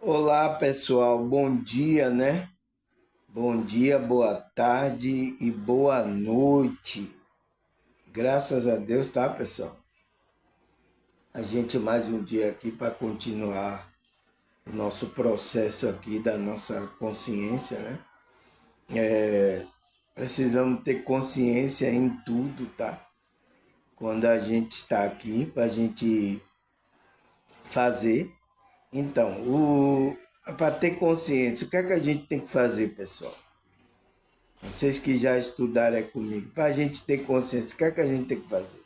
Olá, pessoal. Bom dia, né? Bom dia, boa tarde e boa noite. Graças a Deus, tá, pessoal? A gente mais um dia aqui para continuar o nosso processo aqui da nossa consciência, né? Precisamos ter consciência em tudo, tá? Quando a gente está aqui para a gente fazer. Então, para ter consciência, o que é que a gente tem que fazer, pessoal? Vocês que já estudaram é comigo, para a gente ter consciência, o que é que a gente tem que fazer?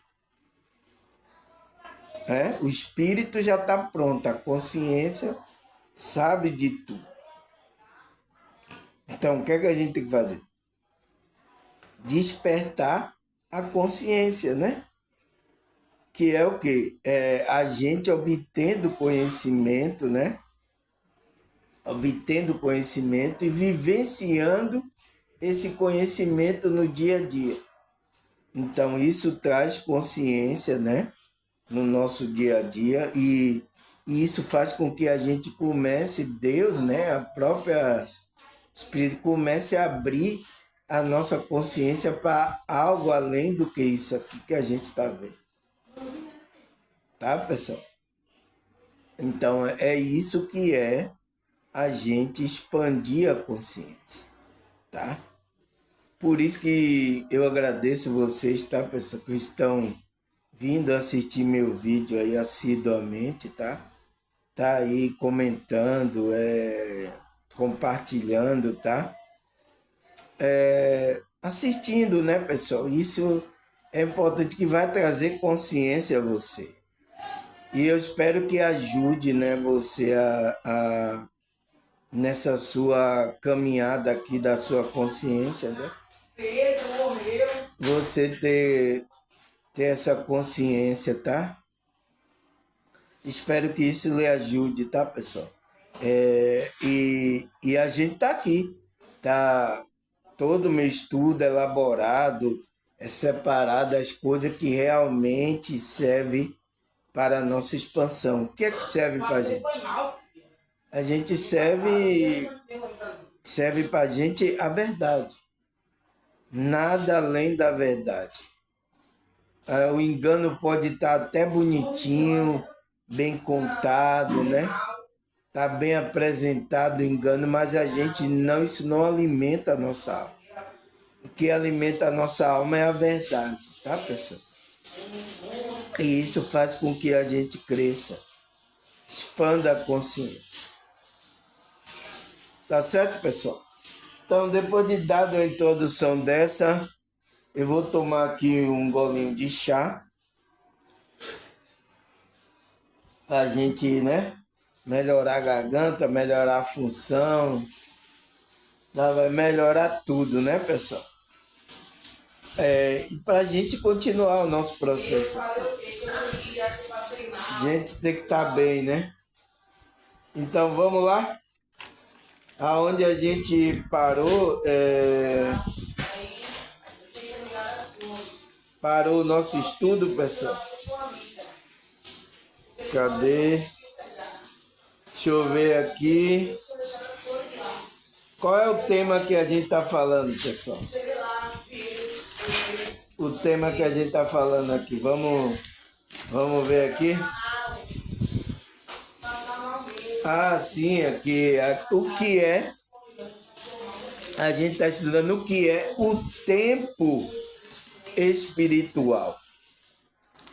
O espírito já está pronto, a consciência sabe de tudo. Então, o que é que a gente tem que fazer? Despertar a consciência, né? Que é o quê? É a gente obtendo conhecimento, né? Obtendo conhecimento e vivenciando esse conhecimento no dia a dia. Então, isso traz consciência, né? No nosso dia a dia e isso faz com que a gente comece, Deus, né, a própria Espírito comece a abrir a nossa consciência para algo além do que isso aqui que a gente está vendo. Tá, pessoal? Então é isso que é a gente expandir a consciência, tá? Por isso que eu agradeço vocês, tá, pessoal, que estão vindo assistir meu vídeo aí assiduamente, tá? Tá aí comentando, compartilhando, tá? Assistindo, né, pessoal? Isso é importante que vai trazer consciência a você. E eu espero que ajude, né, você nessa sua caminhada aqui da sua consciência, né? Pedro morreu. Você ter essa consciência, tá? Espero que isso lhe ajude, tá, pessoal? E a gente tá aqui, tá? Todo o meu estudo elaborado, é separado as coisas que realmente servem para a nossa expansão. O que é que serve para a gente? A gente serve para a gente a verdade. Nada além da verdade. O engano pode estar até bonitinho, bem contado, né? Tá bem apresentado o engano, mas a gente não, isso não alimenta a nossa alma. O que alimenta a nossa alma é a verdade, tá, pessoal? E isso faz com que a gente cresça, expanda a consciência. Tá certo, pessoal? Então, depois de dada a introdução dessa, eu vou tomar aqui um golinho de chá pra gente, né, melhorar a garganta, melhorar a função, vai melhorar tudo, né, pessoal? E para a gente continuar o nosso processo. A gente tem que estar bem, né? Então vamos lá? Aonde a gente parou, parou o nosso estudo, pessoal. Cadê? Deixa eu ver aqui. Qual é o tema que a gente está falando, pessoal? O tema que a gente está falando aqui. Vamos ver aqui. Ah, sim, aqui. O que é? A gente está estudando o que é o tempo espiritual.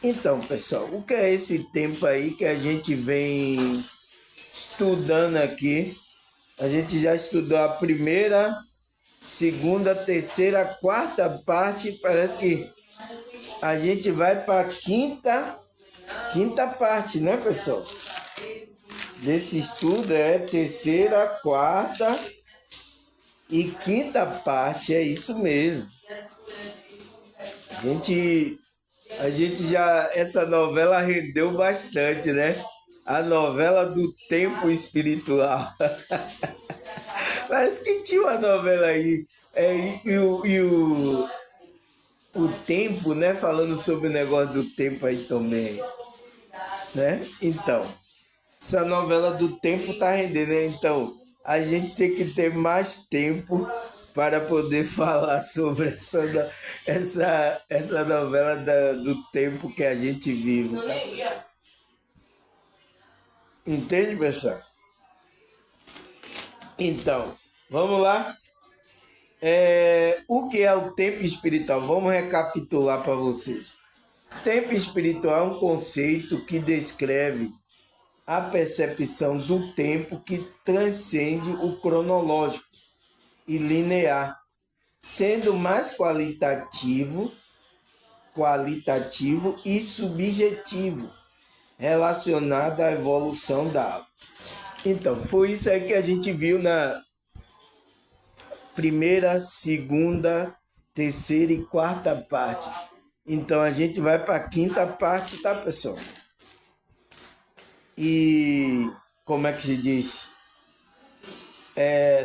Então, pessoal, o que é esse tempo aí que a gente vem estudando aqui? A gente já estudou a primeira, segunda, terceira, quarta parte. Parece que a gente vai para a quinta parte, né, pessoal? Desse estudo é terceira, quarta e quinta parte, é isso mesmo. A gente já, essa novela rendeu bastante, né? A novela do tempo espiritual. Parece que tinha uma novela aí. O tempo, né? Falando sobre o negócio do tempo aí também. Né? Então, essa novela do tempo tá rendendo, né? Então, a gente tem que ter mais tempo para poder falar sobre essa novela do tempo que a gente vive. Tá? Entende, pessoal? Então, vamos lá. O que é o tempo espiritual? Vamos recapitular para vocês. Tempo espiritual é um conceito que descreve a percepção do tempo que transcende o cronológico e linear, sendo mais qualitativo e subjetivo, relacionado à evolução da alma. Então, foi isso aí que a gente viu na primeira, segunda, terceira e quarta parte. Então, a gente vai para a quinta parte, tá, pessoal? E como é que se diz?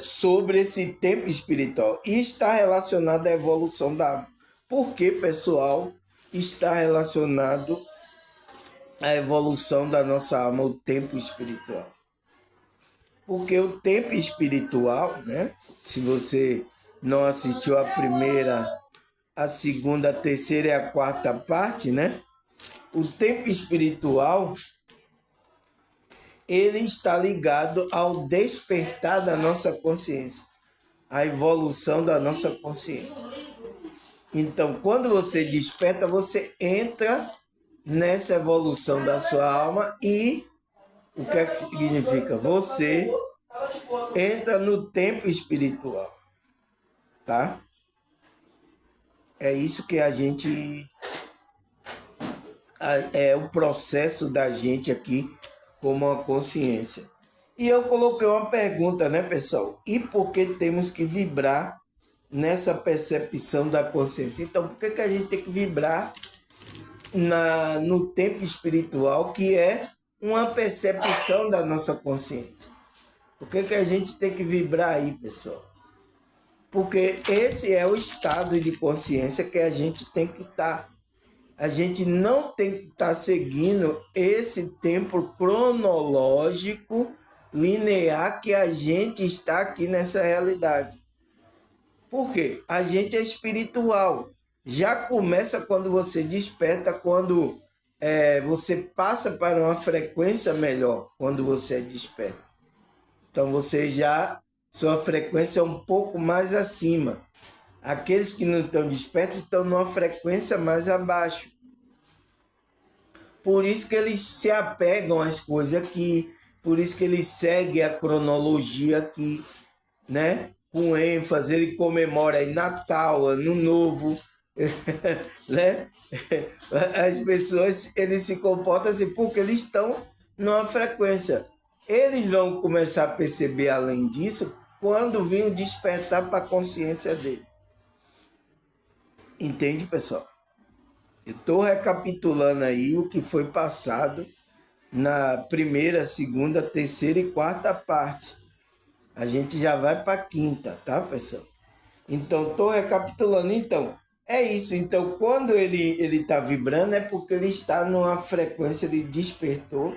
Sobre esse tempo espiritual. E está relacionado à evolução da alma. Por que, pessoal, está relacionado à evolução da nossa alma, o tempo espiritual? Porque o tempo espiritual, né? Se você não assistiu a primeira, a segunda, a terceira e a quarta parte, né? O tempo espiritual, ele está ligado ao despertar da nossa consciência, à evolução da nossa consciência. Então, quando você desperta, você entra nessa evolução da sua alma e o que é que significa? Você entra no tempo espiritual, tá? É isso que a gente... É o processo da gente aqui como uma consciência. E eu coloquei uma pergunta, né, pessoal? E por que temos que vibrar nessa percepção da consciência? Então, por que a gente tem que vibrar no tempo espiritual, que é uma percepção da nossa consciência? Por que a gente tem que vibrar aí, pessoal? Porque esse é o estado de consciência que a gente tem que estar. A gente não tem que estar seguindo esse tempo cronológico linear que a gente está aqui nessa realidade. Por quê? A gente é espiritual. Já começa quando você desperta, quando você passa para uma frequência melhor, quando você desperta. Então você já, sua frequência é um pouco mais acima. Aqueles que não estão despertos estão numa frequência mais abaixo. Por isso que eles se apegam às coisas aqui, por isso que eles seguem a cronologia aqui, né? Com ênfase, ele comemora aí Natal, Ano Novo, né? As pessoas, eles se comportam assim porque eles estão numa frequência. Eles vão começar a perceber além disso quando vir o despertar para a consciência dele. Entende, pessoal? Eu estou recapitulando aí o que foi passado na primeira, segunda, terceira e quarta parte. A gente já vai para a quinta, tá, pessoal? Então, estou recapitulando. Então, é isso. Então, quando ele está vibrando, é porque ele está numa frequência de despertou.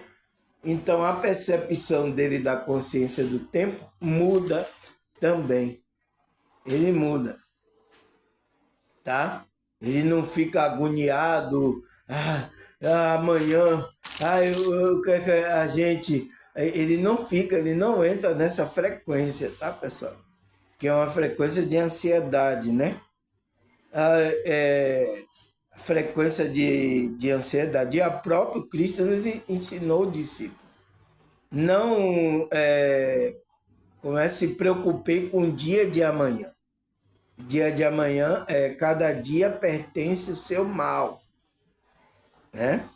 Então, a percepção dele da consciência do tempo muda também. Ele muda. Tá? Ele não fica agoniado, amanhã, a gente... Ele não fica, ele não entra nessa frequência, tá, pessoal? Que é uma frequência de ansiedade, né? Frequência de ansiedade. E a próprio Cristo nos ensinou o discípulo. Não se preocupei com o dia de amanhã. Dia de amanhã, cada dia pertence o seu mal, né?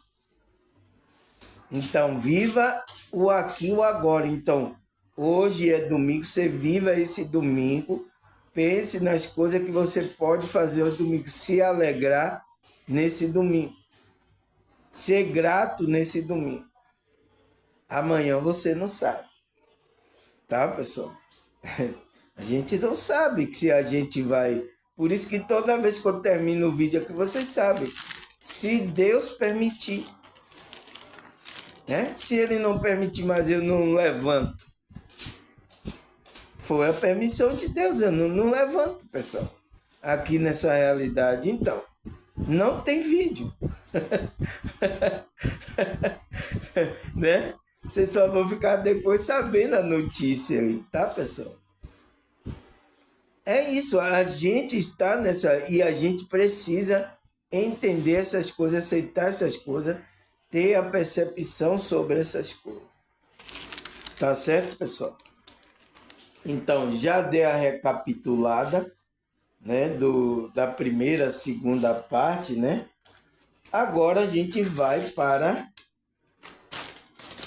Então, viva o aqui e o agora. Então, hoje é domingo, você viva esse domingo, pense nas coisas que você pode fazer o domingo, se alegrar nesse domingo, ser grato nesse domingo. Amanhã você não sabe, tá, pessoal? A gente não sabe que se a gente vai... Por isso que toda vez que eu termino o vídeo aqui, vocês sabem. Se Deus permitir. né? Se ele não permitir mais, eu não levanto. Foi a permissão de Deus, eu não levanto, pessoal. Aqui nessa realidade, então, não tem vídeo. Né? Vocês só vão ficar depois sabendo a notícia aí, tá, pessoal? É isso, a gente está nessa e a gente precisa entender essas coisas, aceitar essas coisas, ter a percepção sobre essas coisas. Tá certo, pessoal? Então, já dei a recapitulada, né, da primeira, segunda parte, né? Agora a gente vai para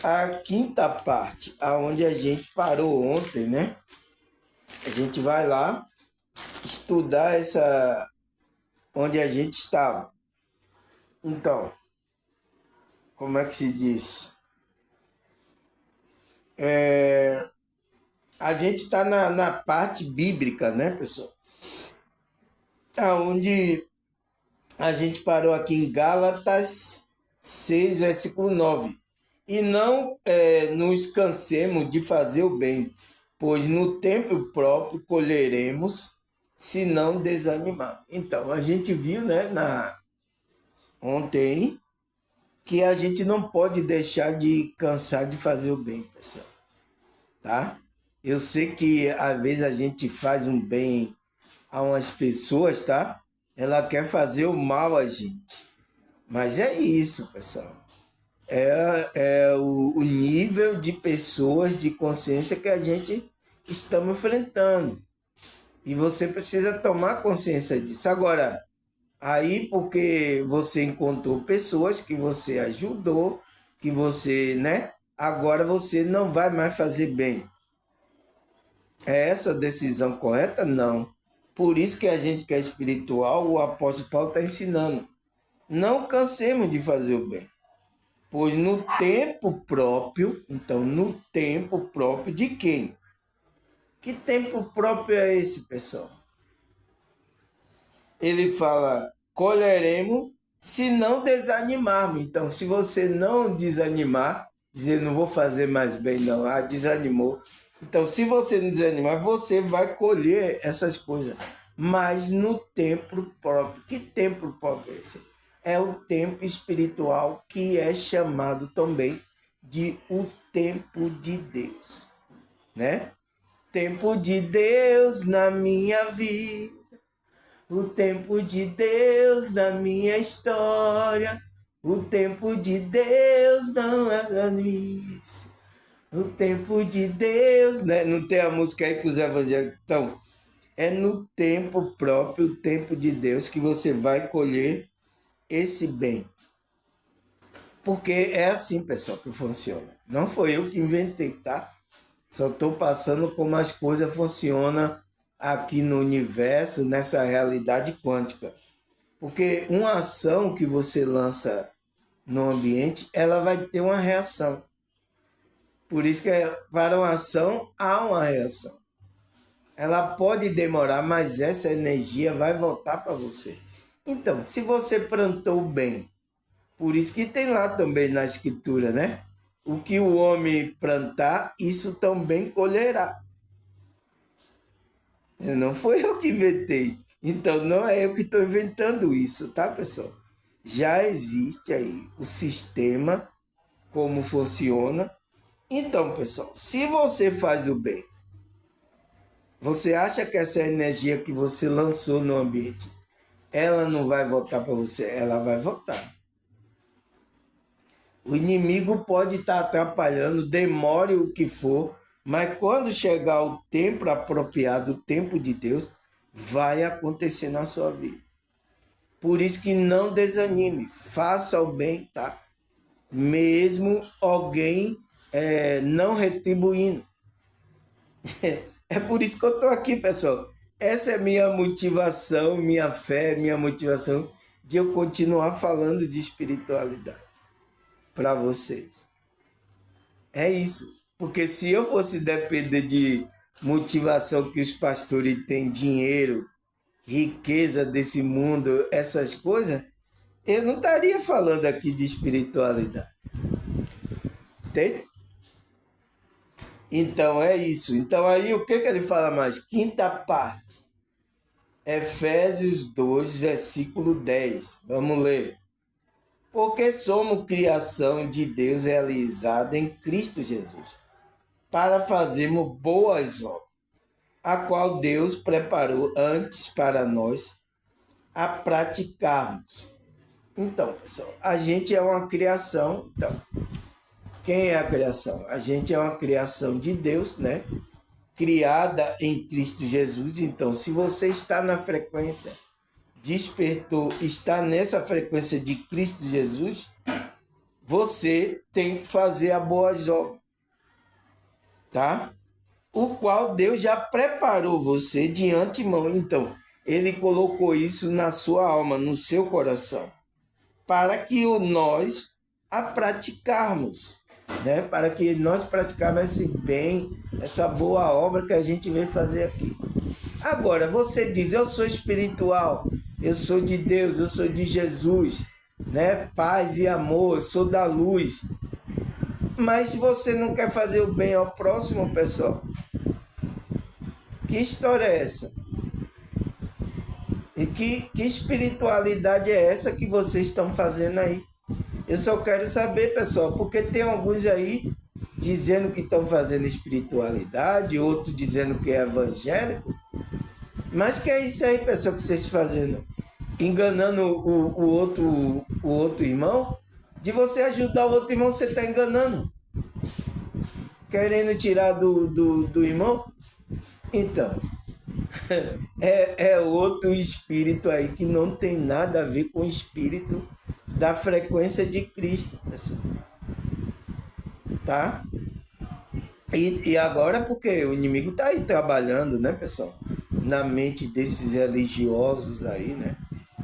a quinta parte, aonde a gente parou ontem, né? A gente vai lá estudar essa onde a gente estava. Então, como é que se diz? A gente está na parte bíblica, né, pessoal? Onde a gente parou aqui em Gálatas 6, versículo 9. E não nos cansemos de fazer o bem, pois no tempo próprio colheremos, se não desanimar. Então, a gente viu, né, ontem, que a gente não pode deixar de cansar de fazer o bem, pessoal. Tá? Eu sei que às vezes a gente faz um bem a umas pessoas, tá? Ela quer fazer o mal a gente. Mas é isso, pessoal. É o nível de pessoas de consciência que a gente estamos enfrentando. E você precisa tomar consciência disso. Agora, aí porque você encontrou pessoas que você ajudou, que você, né? Agora você não vai mais fazer bem. É essa a decisão correta? Não. Por isso que a gente que é espiritual, o apóstolo Paulo está ensinando. Não cansemos de fazer o bem. Pois no tempo próprio, então no tempo próprio de quem? Que tempo próprio é esse, pessoal? Ele fala, colheremos se não desanimarmos. Então, se você não desanimar, dizer não vou fazer mais bem não, desanimou. Então, se você não desanimar, você vai colher essas coisas. Mas no tempo próprio. Que tempo próprio é esse? É o tempo espiritual que é chamado também de o tempo de Deus, né? Tempo de Deus na minha vida, o tempo de Deus na minha história, o tempo de Deus não é início, o tempo de Deus, né? Não tem a música aí com os evangélicos? Então, é no tempo próprio, o tempo de Deus, que você vai colher esse bem. Porque é assim, pessoal, que funciona. Não foi eu que inventei, tá? Só estou passando como as coisas funcionam aqui no universo, nessa realidade quântica. Porque uma ação que você lança no ambiente, ela vai ter uma reação. Por isso que para uma ação há uma reação. Ela pode demorar, mas essa energia vai voltar para você. Então, se você plantou bem, por isso que tem lá também na escritura, né? O que o homem plantar, isso também colherá. Não foi eu que inventei. Então não é eu que estou inventando isso, tá, pessoal? Já existe aí o sistema, como funciona. Então, pessoal, se você faz o bem, você acha que essa energia que você lançou no ambiente, ela não vai voltar para você? Ela vai voltar. O inimigo pode estar atrapalhando, demore o que for, mas quando chegar o tempo apropriado, o tempo de Deus, vai acontecer na sua vida. Por isso que não desanime, faça o bem, tá? Mesmo alguém não retribuindo. É por isso que eu estou aqui, pessoal. Essa é minha motivação, minha fé, minha motivação de eu continuar falando de espiritualidade para vocês. É isso. Porque se eu fosse depender de motivação que os pastores têm, dinheiro, riqueza desse mundo, essas coisas, eu não estaria falando aqui de espiritualidade. Entende? Então é isso. Então aí o que ele fala mais? Quinta parte. Efésios 2, versículo 10. Vamos ler. Porque somos criação de Deus realizada em Cristo Jesus, para fazermos boas obras, a qual Deus preparou antes para nós a praticarmos. Então, pessoal, a gente é uma criação. Então, quem é a criação? A gente é uma criação de Deus, né? Criada em Cristo Jesus. Então, se você está na frequência, despertou, está nessa frequência de Cristo Jesus, você tem que fazer a boas obras, tá? O qual Deus já preparou você de antemão. Então, ele colocou isso na sua alma, no seu coração, para que nós a praticarmos, né? Para que nós praticarmos esse bem, essa boa obra que a gente veio fazer aqui. Agora, você diz, eu sou espiritual, eu sou de Deus, eu sou de Jesus, né? Paz e amor, eu sou da luz. Mas se você não quer fazer o bem ao próximo, pessoal, que história é essa? E que espiritualidade é essa que vocês estão fazendo aí? Eu só quero saber, pessoal, porque tem alguns aí dizendo que estão fazendo espiritualidade, outros dizendo que é evangélico. Mas que é isso aí, pessoal, que vocês estão fazendo? Enganando o outro irmão? De você ajudar o outro irmão, você está enganando. Querendo tirar do irmão? Então, é outro espírito aí que não tem nada a ver com o espírito da frequência de Cristo, pessoal. Tá? E agora porque o inimigo tá aí trabalhando, né, pessoal? Na mente desses religiosos aí, né?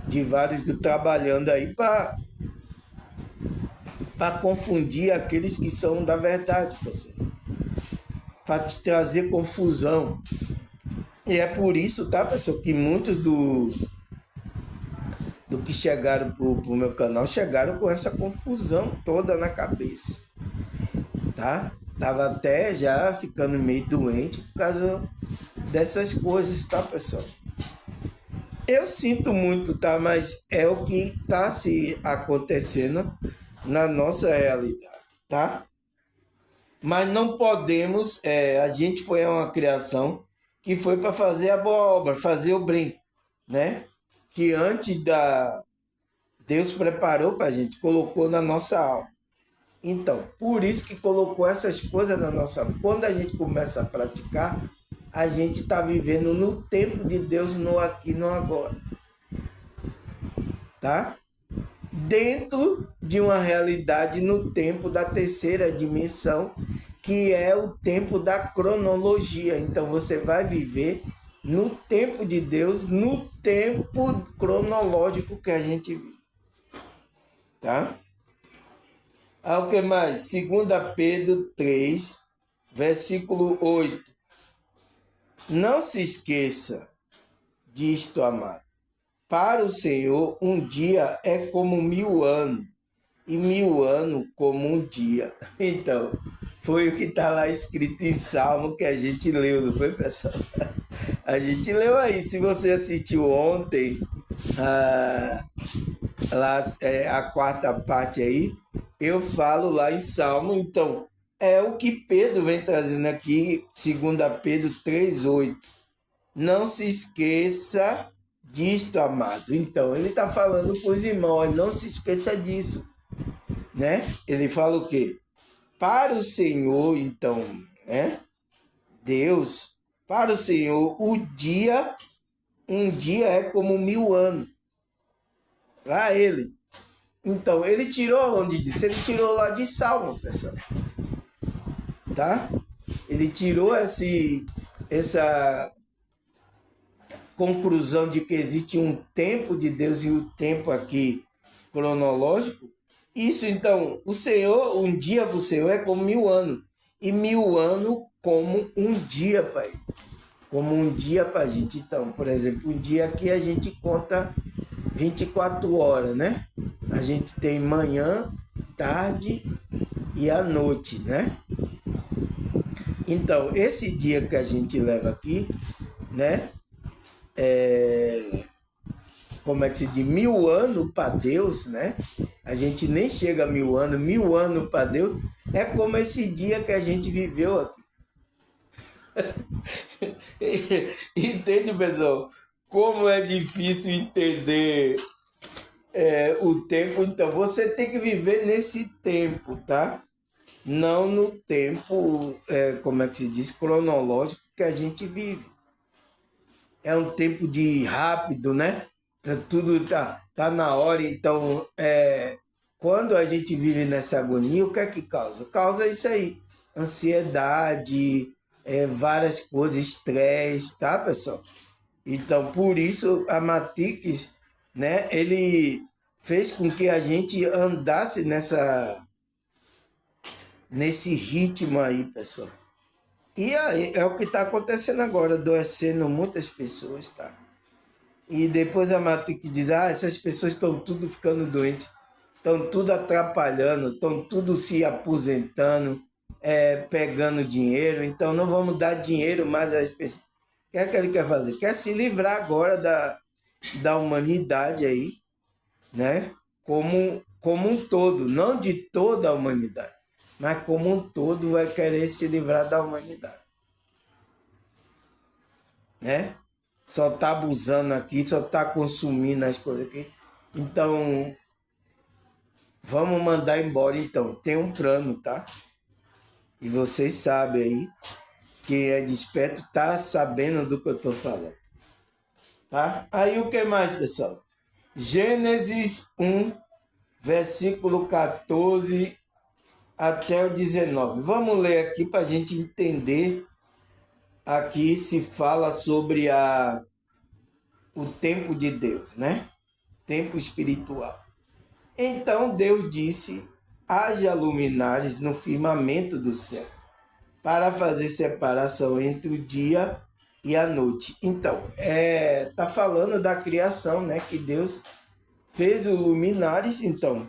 De vários trabalhando aí para confundir aqueles que são da verdade, pessoal. Para te trazer confusão. E é por isso, tá, pessoal, que muitos do que chegaram pro meu canal chegaram com essa confusão toda na cabeça, tá? Tava até já ficando meio doente por causa dessas coisas, tá, pessoal? Eu sinto muito, tá? Mas é o que tá se acontecendo na nossa realidade, tá? Mas não podemos, a gente foi uma criação que foi para fazer a boa obra, fazer o bem, né? Que antes Deus preparou para a gente, colocou na nossa alma. Então, por isso que colocou essas coisas na nossa alma. Quando a gente começa a praticar, a gente está vivendo no tempo de Deus, no aqui e no agora. Tá? Dentro de uma realidade no tempo da terceira dimensão, que é o tempo da cronologia. Então, você vai viver no tempo de Deus, no tempo cronológico que a gente vive. Tá? O que mais? 2 Pedro 3, versículo 8. Não se esqueça disto, amado. Para o Senhor, um dia é como 1000 anos, e 1000 anos como um dia. Então, foi o que está lá escrito em Salmo que a gente leu, não foi, pessoal? A gente leu aí. Se você assistiu ontem, a quarta parte aí, eu falo lá em Salmo. Então, é o que Pedro vem trazendo aqui, 2 Pedro 3,8. Não se esqueça disto, amado. Então, ele está falando para os irmãos, não se esqueça disso, né? Ele fala o quê? Para o Senhor, então, né? Deus, para o Senhor, um dia é como 1000 anos. Para ele. Então, ele tirou onde disse? Ele tirou lá de Salmo, pessoal. Tá? Ele tirou essa conclusão de que existe um tempo de Deus e o tempo aqui cronológico. Isso, então, o Senhor, um dia para o Senhor é como 1000 anos. E 1000 anos como um dia para ele. Como um dia para a gente. Então, por exemplo, um dia aqui a gente conta 24 horas, né? A gente tem manhã, tarde e a noite, né? Então, esse dia que a gente leva aqui, né? Como é que se diz? 1000 anos para Deus, né? A gente nem chega a 1000 anos para Deus. É como esse dia que a gente viveu aqui. Entende, pessoal? Como é difícil entender o tempo. Então, você tem que viver nesse tempo, tá? Não no tempo, como é que se diz, cronológico que a gente vive. É um tempo de rápido, né? Tudo tá na hora. Então, quando a gente vive nessa agonia, o que é que causa? Causa isso aí. Ansiedade, várias coisas, estresse, tá, pessoal? Então, por isso, a Matrix, né, ele fez com que a gente andasse nesse ritmo aí, pessoal. E aí, é o que está acontecendo agora, adoecendo muitas pessoas, tá? E depois a Matrix diz, essas pessoas estão tudo ficando doentes, estão tudo atrapalhando, estão tudo se aposentando, pegando dinheiro, então não vamos dar dinheiro mais às pessoas. O que é que ele quer fazer? Quer se livrar agora da humanidade aí, né? Como um todo, não de toda a humanidade, mas como um todo vai querer se livrar da humanidade, né? Só tá abusando aqui, só tá consumindo as coisas aqui. Então, vamos mandar embora então. Tem um plano, tá? E vocês sabem aí, quem é desperto tá sabendo do que eu tô falando. Tá? Aí o que mais, pessoal? Gênesis 1, versículo 14 até o 19. Vamos ler aqui para a gente entender. Aqui se fala sobre o tempo de Deus, né? Tempo espiritual. Então Deus disse: haja luminares no firmamento do céu, para fazer separação entre o dia e a noite. Então, tá falando da criação, né? Que Deus fez os luminares, então,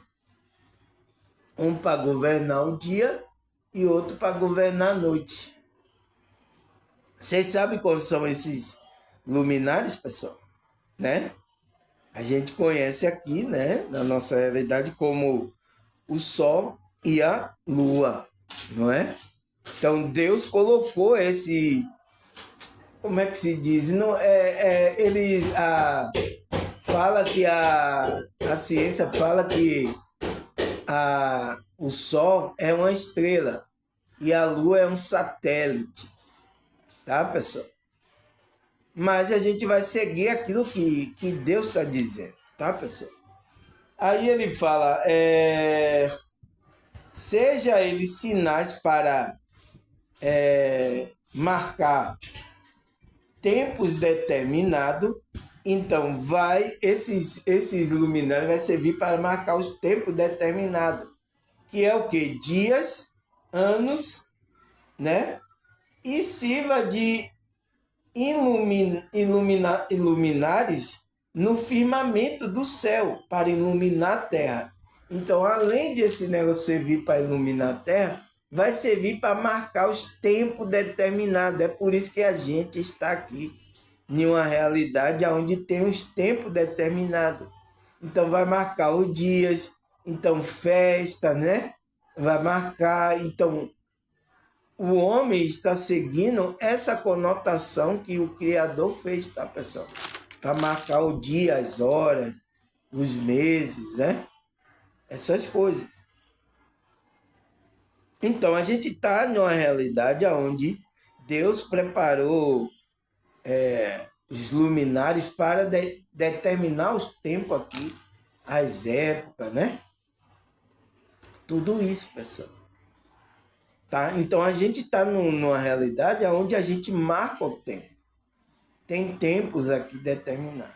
um para governar o dia e outro para governar a noite. Vocês sabem quais são esses luminares, pessoal? Né? A gente conhece aqui, né, na nossa realidade, como o Sol e a Lua, não é? Então Deus colocou esse, como é que se diz? Não, ele fala que a ciência fala que o Sol é uma estrela e a Lua é um satélite, tá, pessoal? Mas a gente vai seguir aquilo que Deus está dizendo, tá, pessoal? Aí ele fala, seja eles sinais para marcar tempos determinados, então esses luminares vai servir para marcar os tempos determinados, que é o que? Dias, anos, né? E sirva de iluminares no firmamento do céu, para iluminar a terra. Então, além desse negócio servir para iluminar a terra, vai servir para marcar os tempos determinados. É por isso que a gente está aqui, em uma realidade onde tem os tempos determinados. Então, vai marcar os dias, então, festa, né? Vai marcar, então, o homem está seguindo essa conotação que o Criador fez, tá, pessoal? Para marcar o dia, as horas, os meses, né? Essas coisas. Então, a gente está numa realidade onde Deus preparou os luminares para determinar os tempos aqui, as épocas, né? Tudo isso, pessoal. Tá? Então, a gente está numa realidade onde a gente marca o tempo. Tem tempos aqui determinados.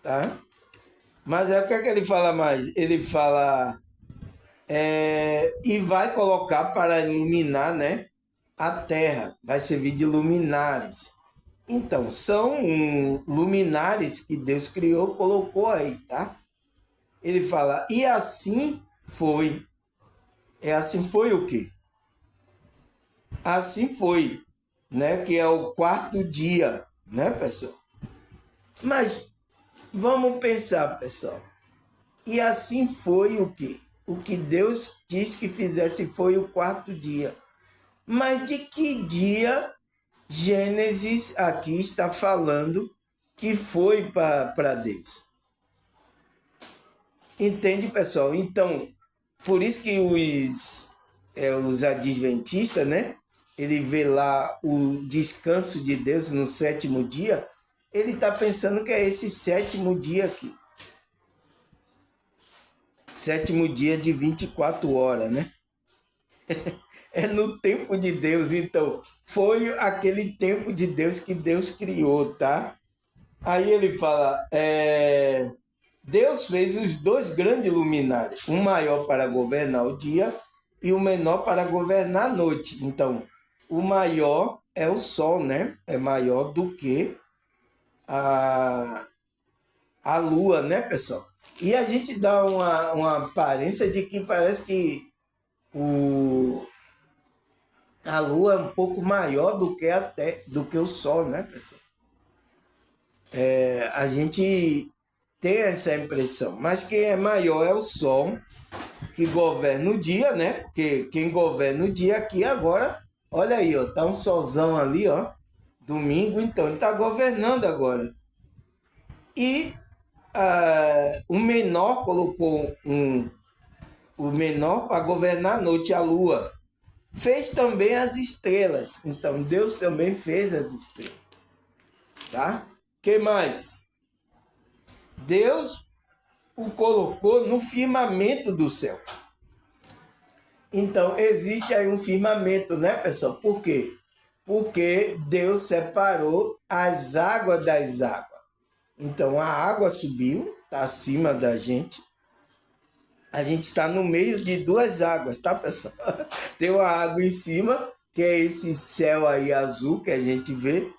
Tá? Mas o que é que ele fala mais? Ele fala e vai colocar para iluminar, né, a terra. Vai servir de luminares. Então, são luminares que Deus criou, colocou aí, tá? Ele fala, e assim foi. Assim foi o quê? Assim foi, né? Que é o quarto dia, né, pessoal? Mas vamos pensar, pessoal. E assim foi o quê? O que Deus quis que fizesse foi o quarto dia. Mas de que dia Gênesis aqui está falando que foi para Deus? Entende, pessoal? Então, por isso que os adventistas, né? Ele vê lá o descanso de Deus no sétimo dia, ele está pensando que é esse sétimo dia aqui. Sétimo dia de 24 horas, né? É no tempo de Deus, então. Foi aquele tempo de Deus que Deus criou, tá? Aí ele fala, Deus fez os dois grandes luminares, um maior para governar o dia e o menor para governar a noite. Então, o maior é o sol, né? É maior do que a, a lua, né, pessoal? E a gente dá uma aparência de que parece que a lua é um pouco maior do que o sol, né, pessoal? A gente tem essa impressão, mas quem é maior é o sol, que governa o dia, né? Porque quem governa o dia aqui agora, olha aí, ó, tá um solzão ali, ó, domingo, então ele tá governando agora. E o menor colocou o menor para governar a noite, a lua. Fez também as estrelas. Então Deus também fez as estrelas. Tá? Que mais? Deus o colocou no firmamento do céu. Então existe aí um firmamento, né, pessoal? Por quê? Porque Deus separou as águas das águas. Então a água subiu, está acima da gente. A gente está no meio de duas águas, tá, pessoal? Tem uma água em cima, que é esse céu aí azul que a gente vê.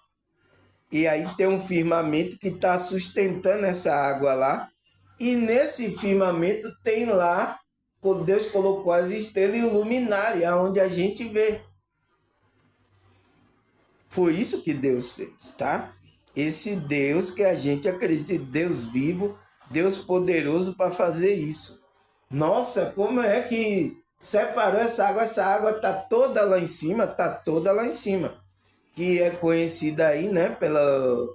E aí tem um firmamento que está sustentando essa água lá. E nesse firmamento tem lá, Deus colocou as estrelas e o luminário, aonde a gente vê. Foi isso que Deus fez, tá? Esse Deus que a gente acredita, Deus vivo, Deus poderoso para fazer isso. Nossa, como é que separou essa água? Essa água está toda lá em cima, está toda lá em cima. Que é conhecida aí, né, pela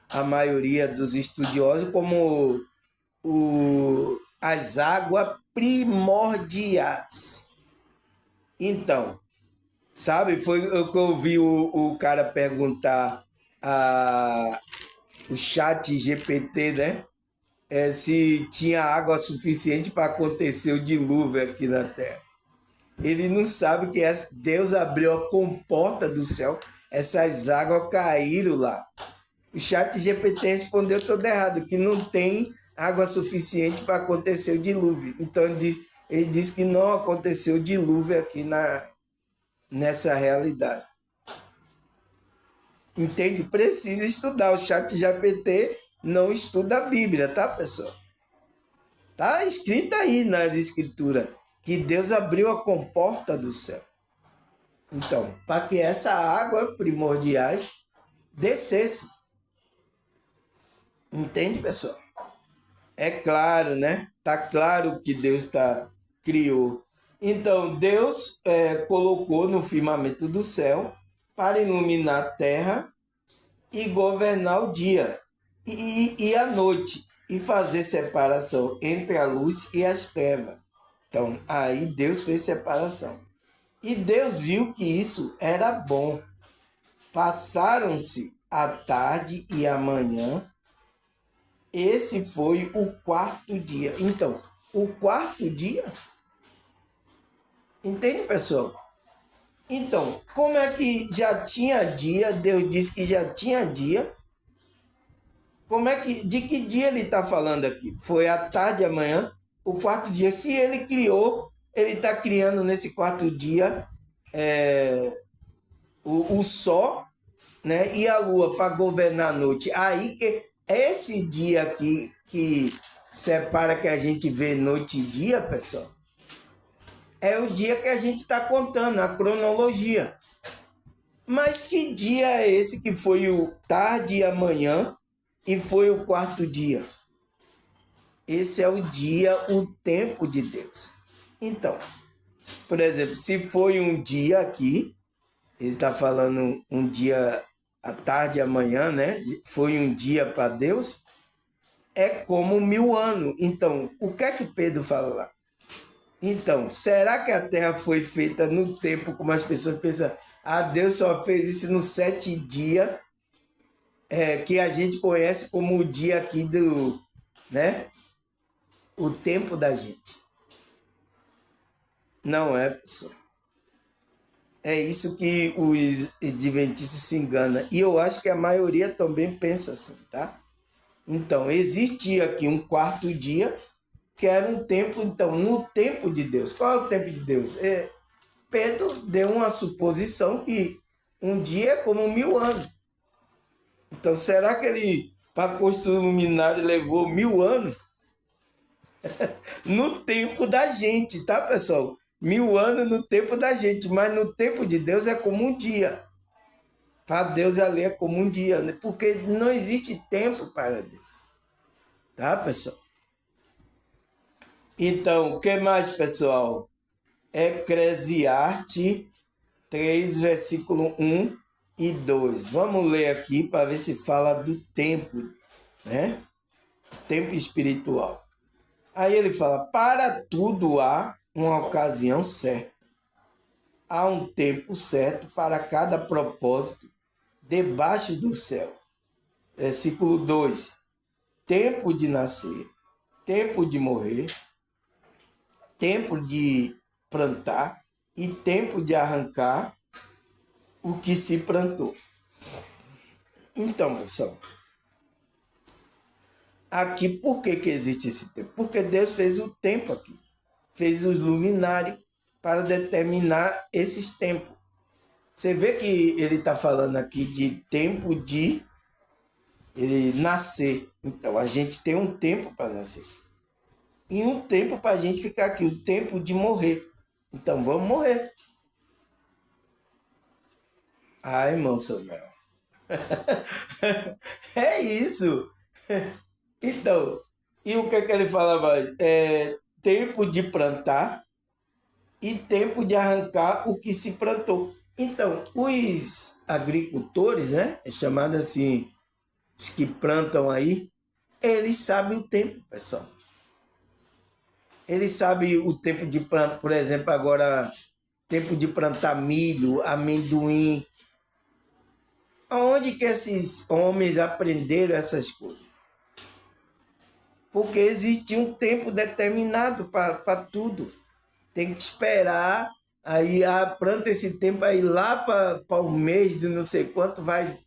a maioria dos estudiosos como as águas primordiais. Então, sabe, foi o que eu ouvi o cara perguntar o chat GPT, né? Se tinha água suficiente para acontecer o dilúvio aqui na Terra. Ele não sabe que Deus abriu a comporta do céu, essas águas caíram lá. O chat GPT respondeu todo errado, que não tem água suficiente para acontecer o dilúvio. Então ele disse que não aconteceu o dilúvio aqui nessa realidade. Entende? Precisa estudar. O chat GPT não estuda a Bíblia, tá, pessoal? Tá escrito aí nas escrituras que Deus abriu a comporta do céu. Então, para que essa água primordiais descesse. Entende, pessoal? É claro, né? Tá claro que Deus criou. Então, Deus colocou no firmamento do céu para iluminar a terra e governar o dia e a noite e fazer separação entre a luz e as trevas. Então, aí Deus fez separação. E Deus viu que isso era bom. Passaram-se a tarde e a manhã. Esse foi o quarto dia. Então, o quarto dia... Entende, pessoal? Então, como é que já tinha dia? Deus disse que já tinha dia. De que dia ele está falando aqui? Foi à tarde, amanhã, o quarto dia. Se ele criou, ele está criando nesse quarto dia o sol, né, e a lua para governar a noite. Aí que esse dia aqui que separa que a gente vê noite e dia, pessoal, é o dia que a gente está contando, a cronologia. Mas que dia é esse que foi o tarde e amanhã e foi o quarto dia? Esse é o dia, o tempo de Deus. Então, por exemplo, se foi um dia aqui, ele está falando um dia à tarde e amanhã, né? Foi um dia para Deus, é como 1000 anos. Então, o que é que Pedro fala lá? Então, será que a terra foi feita no tempo, como as pessoas pensam? Ah, Deus só fez isso nos 7 dias, que a gente conhece como o dia aqui do, né? O tempo da gente. Não é, pessoal. É isso que os adventistas se enganam. E eu acho que a maioria também pensa assim, tá? Então, existia aqui um quarto dia, que era um tempo, então, no tempo de Deus. Qual é o tempo de Deus? Pedro deu uma suposição que um dia é como 1000 anos. Então, será que ele, para construir o luminário, levou 1000 anos? No tempo da gente, tá, pessoal? 1000 anos no tempo da gente, mas no tempo de Deus é como um dia. Para Deus ali é como um dia, né? Porque não existe tempo para Deus. Tá, pessoal? Então, o que mais, pessoal? Eclesiastes 3, versículo 1 e 2. Vamos ler aqui para ver se fala do tempo, né? Tempo espiritual. Aí ele fala: para tudo há uma ocasião certa. Há um tempo certo para cada propósito debaixo do céu. Versículo 2. Tempo de nascer, tempo de morrer, tempo de plantar e tempo de arrancar o que se plantou. Então, pessoal, aqui por que existe esse tempo? Porque Deus fez o tempo aqui, fez os luminares para determinar esses tempos. Você vê que ele está falando aqui de tempo de ele nascer. Então, a gente tem um tempo para nascer. E um tempo para a gente ficar aqui, o tempo de morrer. Então, vamos morrer. Ai, irmão Samuel. É isso. Então, e o que é que ele fala mais? Tempo de plantar e tempo de arrancar o que se plantou. Então, os agricultores, né? É chamado assim, os que plantam aí, eles sabem o tempo, pessoal. Eles sabem o tempo de plantar, por exemplo, agora, tempo de plantar milho, amendoim. Aonde que esses homens aprenderam essas coisas? Porque existe um tempo determinado para tudo. Tem que esperar, aí planta esse tempo aí lá para o mês de não sei quanto vai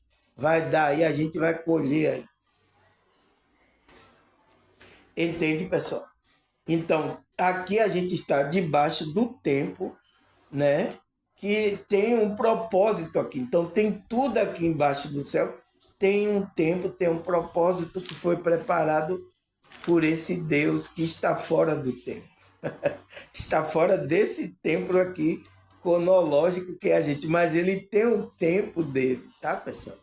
dar, aí a gente vai colher aí. Entende, pessoal? Então, aqui a gente está debaixo do tempo, né? Que tem um propósito aqui. Então, tem tudo aqui embaixo do céu. Tem um tempo, tem um propósito que foi preparado por esse Deus que está fora do tempo. Está fora desse tempo aqui, cronológico que é a gente. Mas ele tem um tempo dele, tá, pessoal?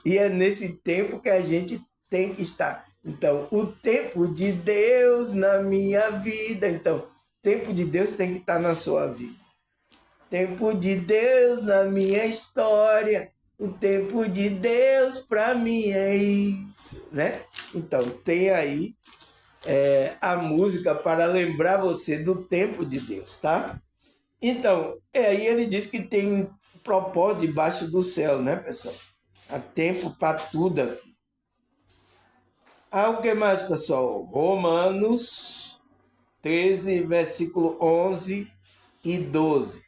E é nesse tempo que a gente tem que estar. Então, o tempo de Deus na minha vida. Então, o tempo de Deus tem que estar na sua vida. Tempo de Deus na minha história. O tempo de Deus para mim é isso, né? Então, tem aí a música para lembrar você do tempo de Deus, tá? Então, aí ele diz que tem um propósito debaixo do céu, né, pessoal? Há tempo para tudo aqui. O que mais, pessoal? Romanos 13, versículo 11 e 12.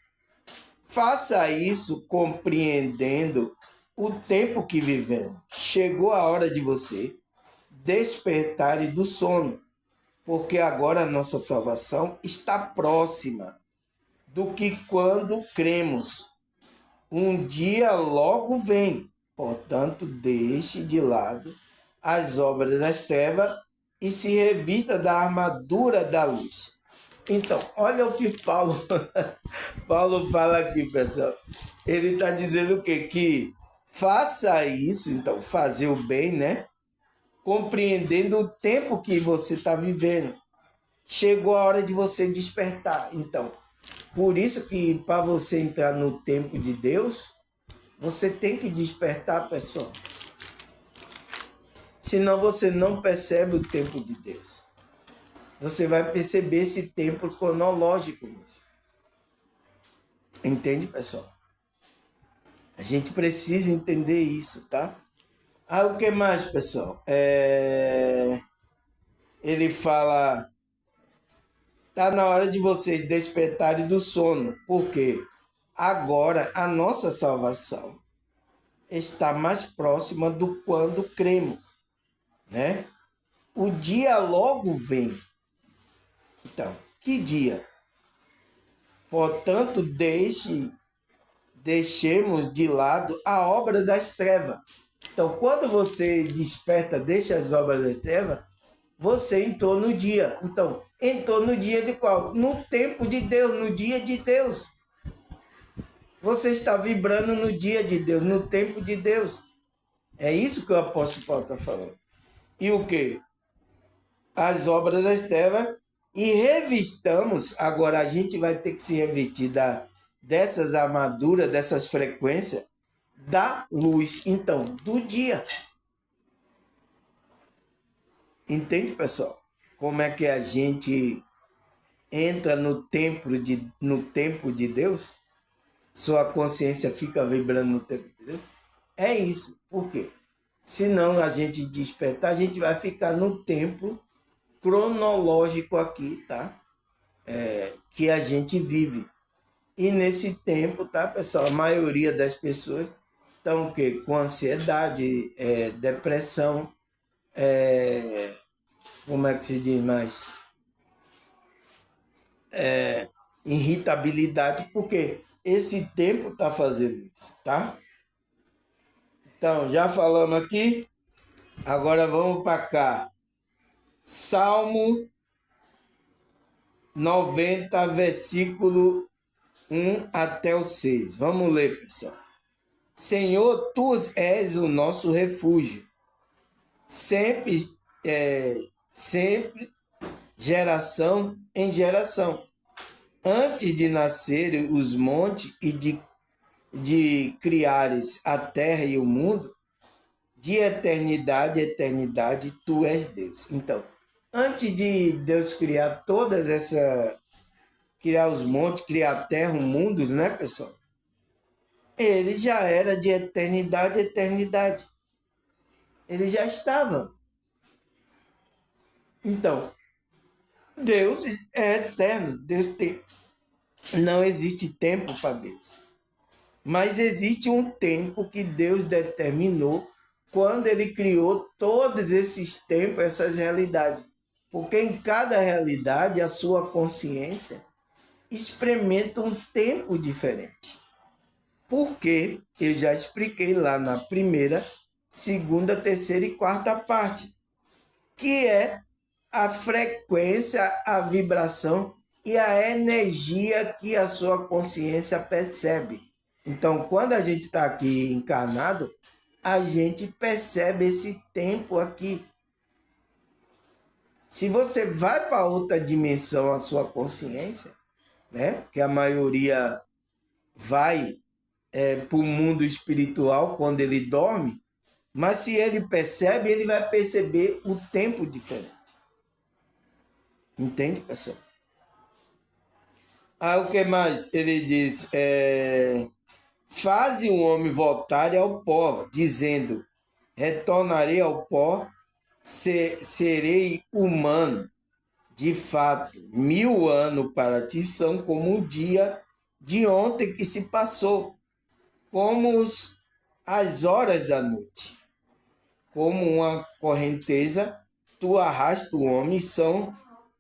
Faça isso compreendendo o tempo que vivemos. Chegou a hora de você despertar do sono, porque agora a nossa salvação está próxima do que quando cremos. Um dia logo vem, portanto, deixe de lado as obras das trevas e se revista da armadura da luz. Então, olha o que Paulo, Paulo fala aqui, pessoal. Ele está dizendo o quê? Que faça isso, então, fazer o bem, né? Compreendendo o tempo que você está vivendo. Chegou a hora de você despertar. Então, por isso que para você entrar no tempo de Deus, você tem que despertar, pessoal. Senão você não percebe o tempo de Deus. Você vai perceber esse tempo cronológico mesmo. Entende, pessoal? A gente precisa entender isso, tá? Ah, o que mais, pessoal? Ele fala, tá na hora de vocês despertarem do sono, porque agora a nossa salvação está mais próxima do quando cremos, né? O dia logo vem. Então, que dia? Portanto, deixemos de lado a obra das trevas. Então, quando você desperta, deixa as obras das trevas, você entrou no dia. Então, entrou no dia de qual? No tempo de Deus, no dia de Deus. Você está vibrando no dia de Deus, no tempo de Deus. É isso que o apóstolo Paulo está falando. E o quê? As obras das trevas e revistamos. Agora a gente vai ter que se revestir dessas armaduras, dessas frequências, da luz, então, do dia. Entende, pessoal? Como é que a gente entra no tempo de Deus? Sua consciência fica vibrando no tempo de Deus? É isso. Por quê? Senão a gente despertar, a gente vai ficar no tempo cronológico aqui, tá? Que a gente vive. E nesse tempo, tá, pessoal? A maioria das pessoas estão o quê? Com ansiedade, depressão, como é que se diz mais? Irritabilidade, porque esse tempo está fazendo isso, tá? Então, já falamos aqui, agora vamos para cá. Salmo 90, versículo 1 até o 6. Vamos ler, pessoal. Senhor, tu és o nosso refúgio, sempre, sempre, geração em geração. Antes de nascerem os montes e de criares a terra e o mundo, de eternidade a eternidade, tu és Deus. Então, antes de Deus criar criar os montes, criar a terra, o mundo, né, pessoal? Ele já era de eternidade a eternidade. Ele já estava. Então, Deus é eterno. Não existe tempo para Deus. Mas existe um tempo que Deus determinou quando ele criou todos esses tempos, essas realidades. Porque em cada realidade a sua consciência experimenta um tempo diferente. Porque eu já expliquei lá na primeira, segunda, terceira e quarta parte, que é a frequência, a vibração e a energia que a sua consciência percebe. Então, quando a gente está aqui encarnado, a gente percebe esse tempo aqui. Se você vai para outra dimensão, a sua consciência, né? Que a maioria vai para o mundo espiritual quando ele dorme, mas se ele percebe, ele vai perceber o tempo diferente. Entende, pessoal? O que mais? Ele diz, faze o homem voltar ao pó, dizendo, retornarei ao pó, serei humano. De fato, 1000 anos para ti são como um dia de ontem que se passou, como as horas da noite. Como uma correnteza, tu arrasta o homem, são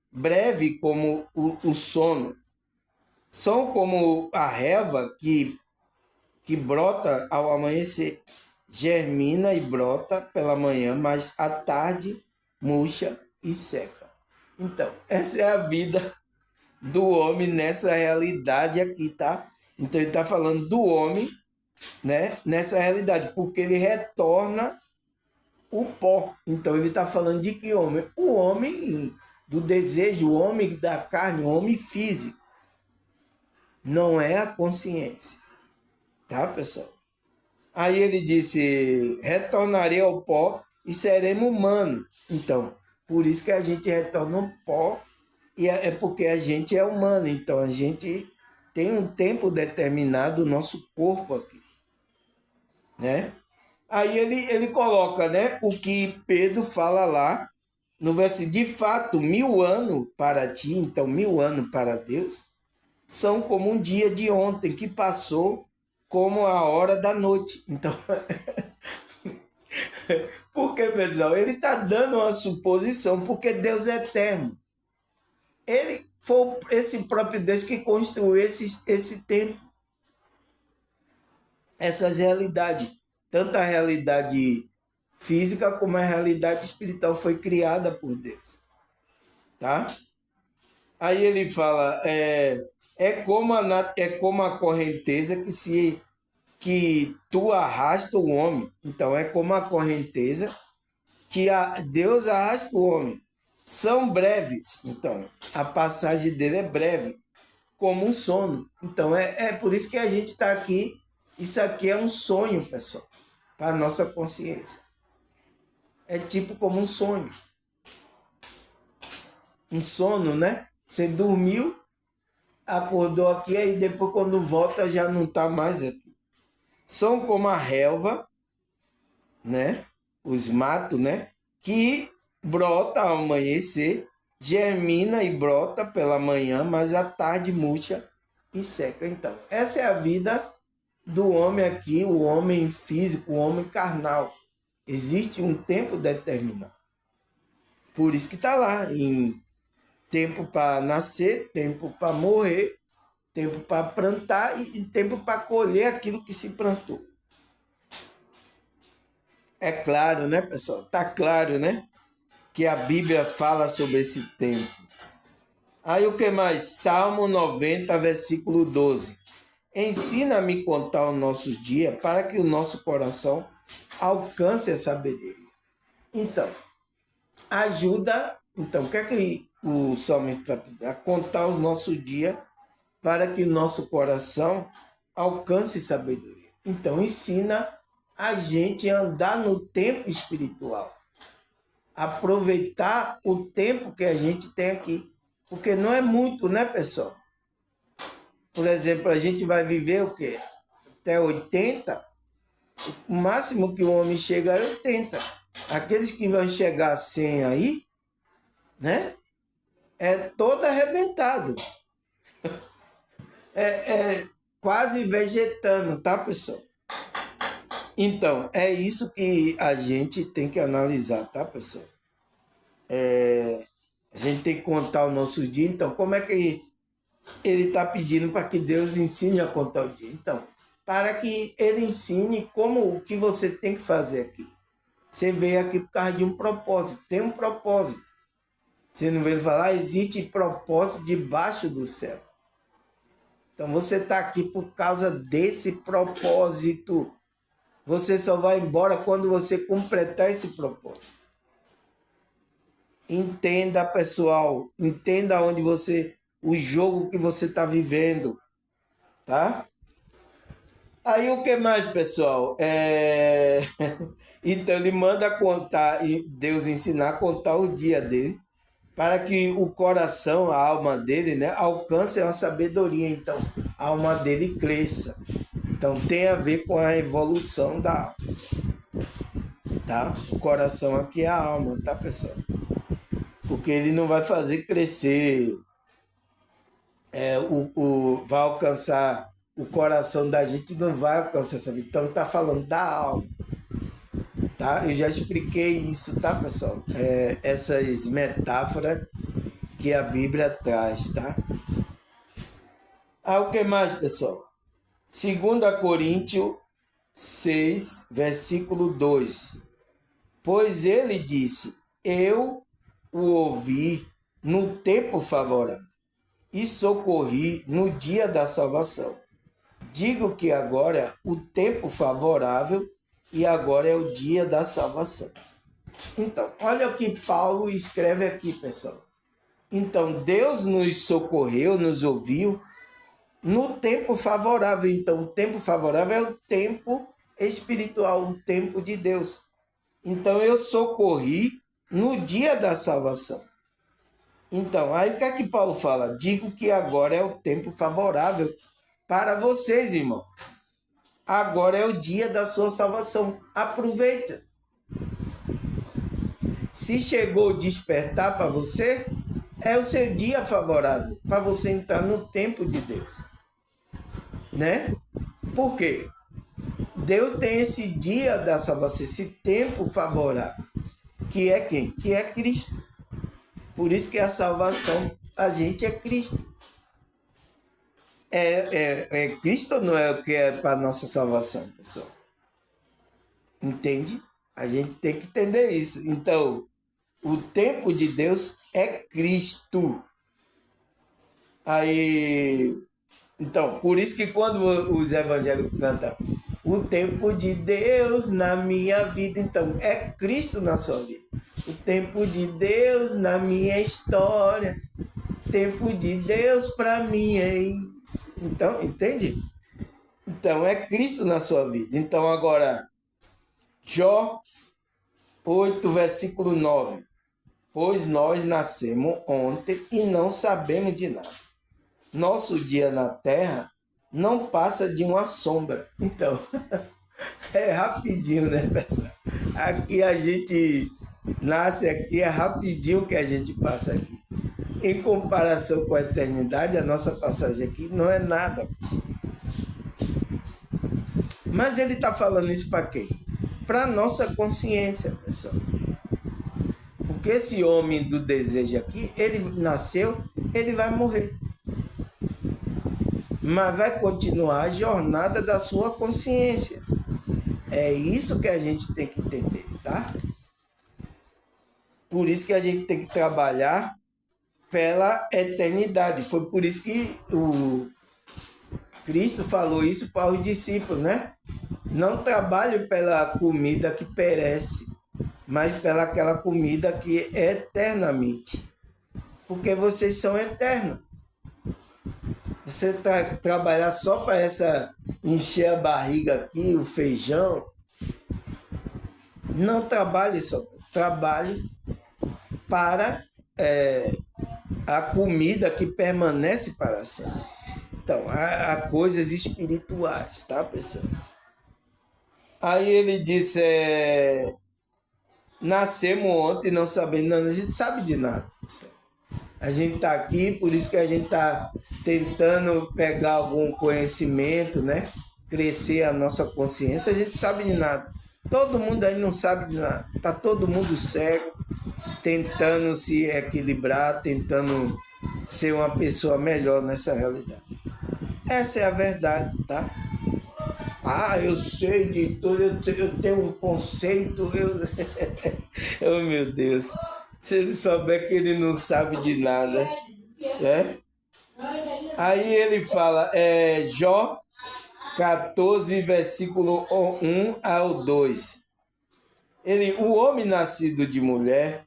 breve como o sono. São como a relva que brota ao amanhecer, germina e brota pela manhã, mas à tarde murcha e seca. Então, essa é a vida do homem nessa realidade aqui, tá? Então ele está falando do homem, né, nessa realidade, porque ele retorna o pó. Então ele está falando de que homem? O homem do desejo, o homem da carne, o homem físico. Não é a consciência. Tá, pessoal? Aí ele disse: retornarei ao pó e seremos humanos. Então, por isso que a gente retorna ao pó, e é porque a gente é humano. Então, a gente tem um tempo determinado do nosso corpo aqui, né? Aí ele coloca, né, o que Pedro fala lá no versículo: de fato, 1000 anos para ti, então 1000 anos para Deus, são como um dia de ontem que passou como a hora da noite. Então, por que, pessoal? Ele está dando uma suposição, porque Deus é eterno. Ele foi esse próprio Deus que construiu esse tempo, essas realidades. Tanto a realidade física como a realidade espiritual foi criada por Deus. Tá? Aí ele fala, é como a correnteza que tu arrasta o homem. Então, é como a correnteza que Deus arrasta o homem. São breves. Então, a passagem dele é breve, como um sono. Então, é por isso que a gente está aqui. Isso aqui é um sonho, pessoal, para a nossa consciência. É tipo como um sonho. Um sono, né? Você dormiu, acordou aqui, aí depois quando volta já não está mais aqui. São como a relva, né? Os matos, né? Que brota ao amanhecer, germina e brota pela manhã, mas à tarde murcha e seca. Então, essa é a vida do homem aqui, o homem físico, o homem carnal. Existe um tempo determinado. Por isso que está lá, em tempo para nascer, tempo para morrer, tempo para plantar e tempo para colher aquilo que se plantou. É claro, né, pessoal? Tá claro, né? Que a Bíblia fala sobre esse tempo. Aí o que mais? Salmo 90, versículo 12. Ensina-me a contar o nosso dia para que o nosso coração alcance a sabedoria. Então, ajuda. Então, o que é que o salmista está pedindo? A contar o nosso dia para que o nosso coração alcance sabedoria. Então, ensina a gente a andar no tempo espiritual. Aproveitar o tempo que a gente tem aqui. Porque não é muito, né, pessoal? Por exemplo, a gente vai viver o quê? Até 80. O máximo que o homem chega é 80. Aqueles que vão chegar a 100 aí, né? É todo arrebentado. É quase vegetando, tá, pessoal? Então, é isso que a gente tem que analisar, tá, pessoal? A gente tem que contar o nosso dia. Então, como é que ele está pedindo para que Deus ensine a contar o dia? Então, para que ele ensine como o que você tem que fazer aqui. Você veio aqui por causa de um propósito. Tem um propósito. Você não veio falar, existe propósito debaixo do céu. Então, você está aqui por causa desse propósito. Você só vai embora quando você completar esse propósito. Entenda, pessoal. Entenda onde você... o jogo que você está vivendo. Tá? Aí o que mais, pessoal? Então ele manda contar, e Deus ensinar a contar o dia dele, para que o coração, a alma dele, né, alcance a sabedoria. Então, a alma dele cresça. Então tem a ver com a evolução da alma. Tá? O coração aqui é a alma, tá, pessoal? Porque ele não vai fazer crescer, vai alcançar o coração da gente, não vai alcançar essa vida. Então está falando da alma. Tá? Eu já expliquei isso, tá, pessoal? Essas metáforas que a Bíblia traz, tá? O que mais, pessoal? 2 Coríntios 6, versículo 2. Pois ele disse, eu o ouvi no tempo favorável e socorri no dia da salvação. Digo que agora é o tempo favorável e agora é o dia da salvação. Então, olha o que Paulo escreve aqui, pessoal. Então, Deus nos socorreu, nos ouviu no tempo favorável. Então, o tempo favorável é o tempo espiritual, o tempo de Deus. Então, eu socorri no dia da salvação. Então, aí o que é que Paulo fala? Digo que agora é o tempo favorável para vocês, irmão. Agora é o dia da sua salvação. Aproveita. Se chegou o despertar para você, é o seu dia favorável para você entrar no tempo de Deus. Né? Por quê? Deus tem esse dia da salvação, esse tempo favorável. Que é quem? Que é Cristo. Por isso que a salvação, a gente é Cristo. Cristo não é o que é para a nossa salvação, pessoal. Entende? A gente tem que entender isso. Então, o tempo de Deus é Cristo. Aí, então, por isso que quando os evangélicos cantam o tempo de Deus na minha vida, então, é Cristo na sua vida. O tempo de Deus na minha história. O tempo de Deus para mim é isso. Então, entende? Então, é Cristo na sua vida. Então, agora, Jó 8, versículo 9. Pois nós nascemos ontem e não sabemos de nada. Nosso dia na terra não passa de uma sombra. Então, é rapidinho, né, pessoal? Aqui a gente nasce aqui, é rapidinho que a gente passa aqui. Em comparação com a eternidade, a nossa passagem aqui não é nada, pessoal. Mas ele está falando isso para quem? Para a nossa consciência, pessoal. Porque esse homem do desejo aqui, ele nasceu, ele vai morrer. Mas vai continuar a jornada da sua consciência. É isso que a gente tem que entender, tá? Por isso que a gente tem que trabalhar pela eternidade. Foi por isso que o Cristo falou isso para os discípulos, né? Não trabalhe pela comida que perece, mas pela aquela comida que é eternamente. Porque vocês são eternos. Você trabalhar só para encher a barriga aqui, o feijão. Não trabalhe só. Trabalhe para a comida que permanece para sempre. Então, há coisas espirituais, tá, pessoal? Aí ele disse, nascemos ontem não sabendo, não, a gente sabe de nada, pessoal. A gente está aqui, por isso que a gente está tentando pegar algum conhecimento, né? Crescer a nossa consciência, a gente sabe de nada. Todo mundo aí não sabe de nada. Está todo mundo cego, tentando se equilibrar, tentando ser uma pessoa melhor nessa realidade. Essa é a verdade, tá? Ah, eu sei de tudo, eu tenho um conceito, oh, meu Deus. Se ele souber que ele não sabe de nada, né? Aí ele fala, Jó 14, versículo 1 ao 2. O homem nascido de mulher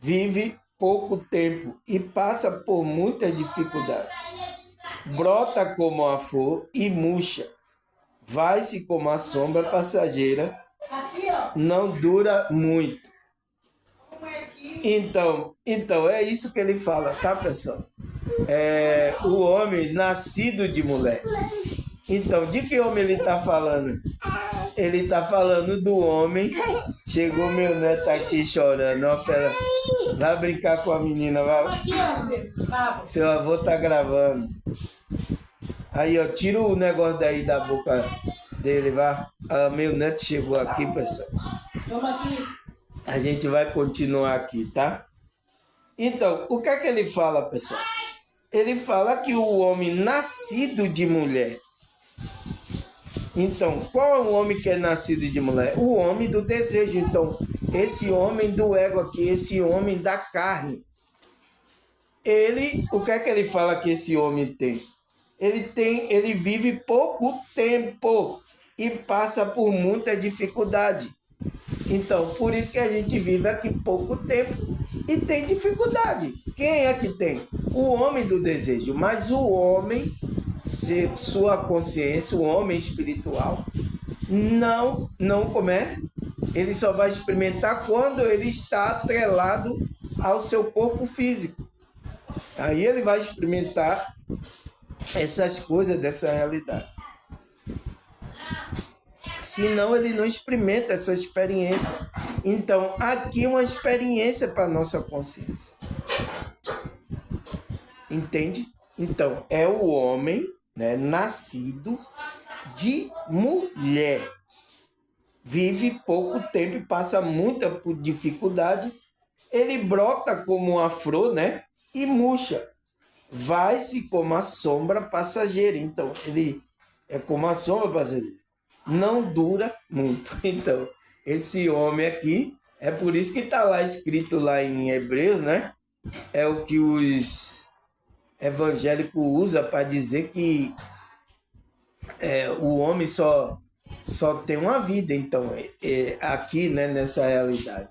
vive pouco tempo e passa por muita dificuldade. Brota como a flor e murcha. Vai-se como a sombra passageira, não dura muito. Então é isso que ele fala, tá, pessoal? O homem nascido de mulher. Então, de que homem ele está falando? Ele está falando do homem. Chegou meu neto aqui chorando. Ó, pera. Vai brincar com a menina. Vai. Seu avô tá gravando. Aí, ó, tira o negócio daí da boca dele, vai. Meu neto chegou aqui, pessoal. Toma aqui. A gente vai continuar aqui, tá? Então, o que é que ele fala, pessoal? Ele fala que o homem nascido de mulher. Então, qual é o homem que é nascido de mulher? O homem do desejo. Então, esse homem do ego aqui, esse homem da carne. o que é que ele fala que esse homem tem? Ele vive pouco tempo e passa por muita dificuldade. Então, por isso que a gente vive aqui pouco tempo e tem dificuldade. Quem é que tem? O homem do desejo. Mas o homem, sua consciência, o homem espiritual, não como é? Ele só vai experimentar quando ele está atrelado ao seu corpo físico. Aí ele vai experimentar essas coisas dessa realidade. Senão ele não experimenta essa experiência. Então, aqui é uma experiência para a nossa consciência. Entende? Então, é o homem, né, nascido de mulher. Vive pouco tempo e passa muita dificuldade. Ele brota como uma flor, né? E murcha. Vai-se como a sombra passageira. Então, ele é como a sombra passageira. Não dura muito. Então, esse homem aqui, é por isso que está lá escrito lá em Hebreus, né? É o que os evangélicos usam para dizer que o homem só tem uma vida. Então, aqui, né, nessa realidade.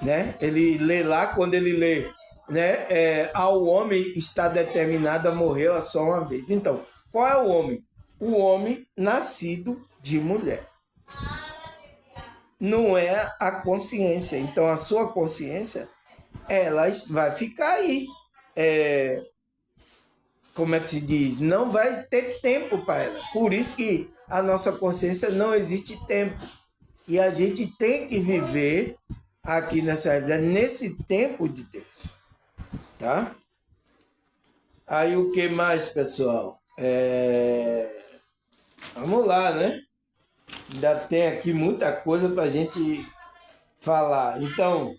Né? Ele lê lá, quando ele lê, né, ao homem está determinado a morrer só uma vez. Então, qual é o homem? O homem nascido de mulher. Não é a consciência. Então, a sua consciência, ela vai ficar aí. Como é que se diz? Não vai ter tempo para ela. Por isso que a nossa consciência não existe tempo. E a gente tem que viver aqui nessa realidade, nesse tempo de Deus. Tá? Aí o que mais, pessoal? Vamos lá, né? Ainda tem aqui muita coisa para a gente falar. Então,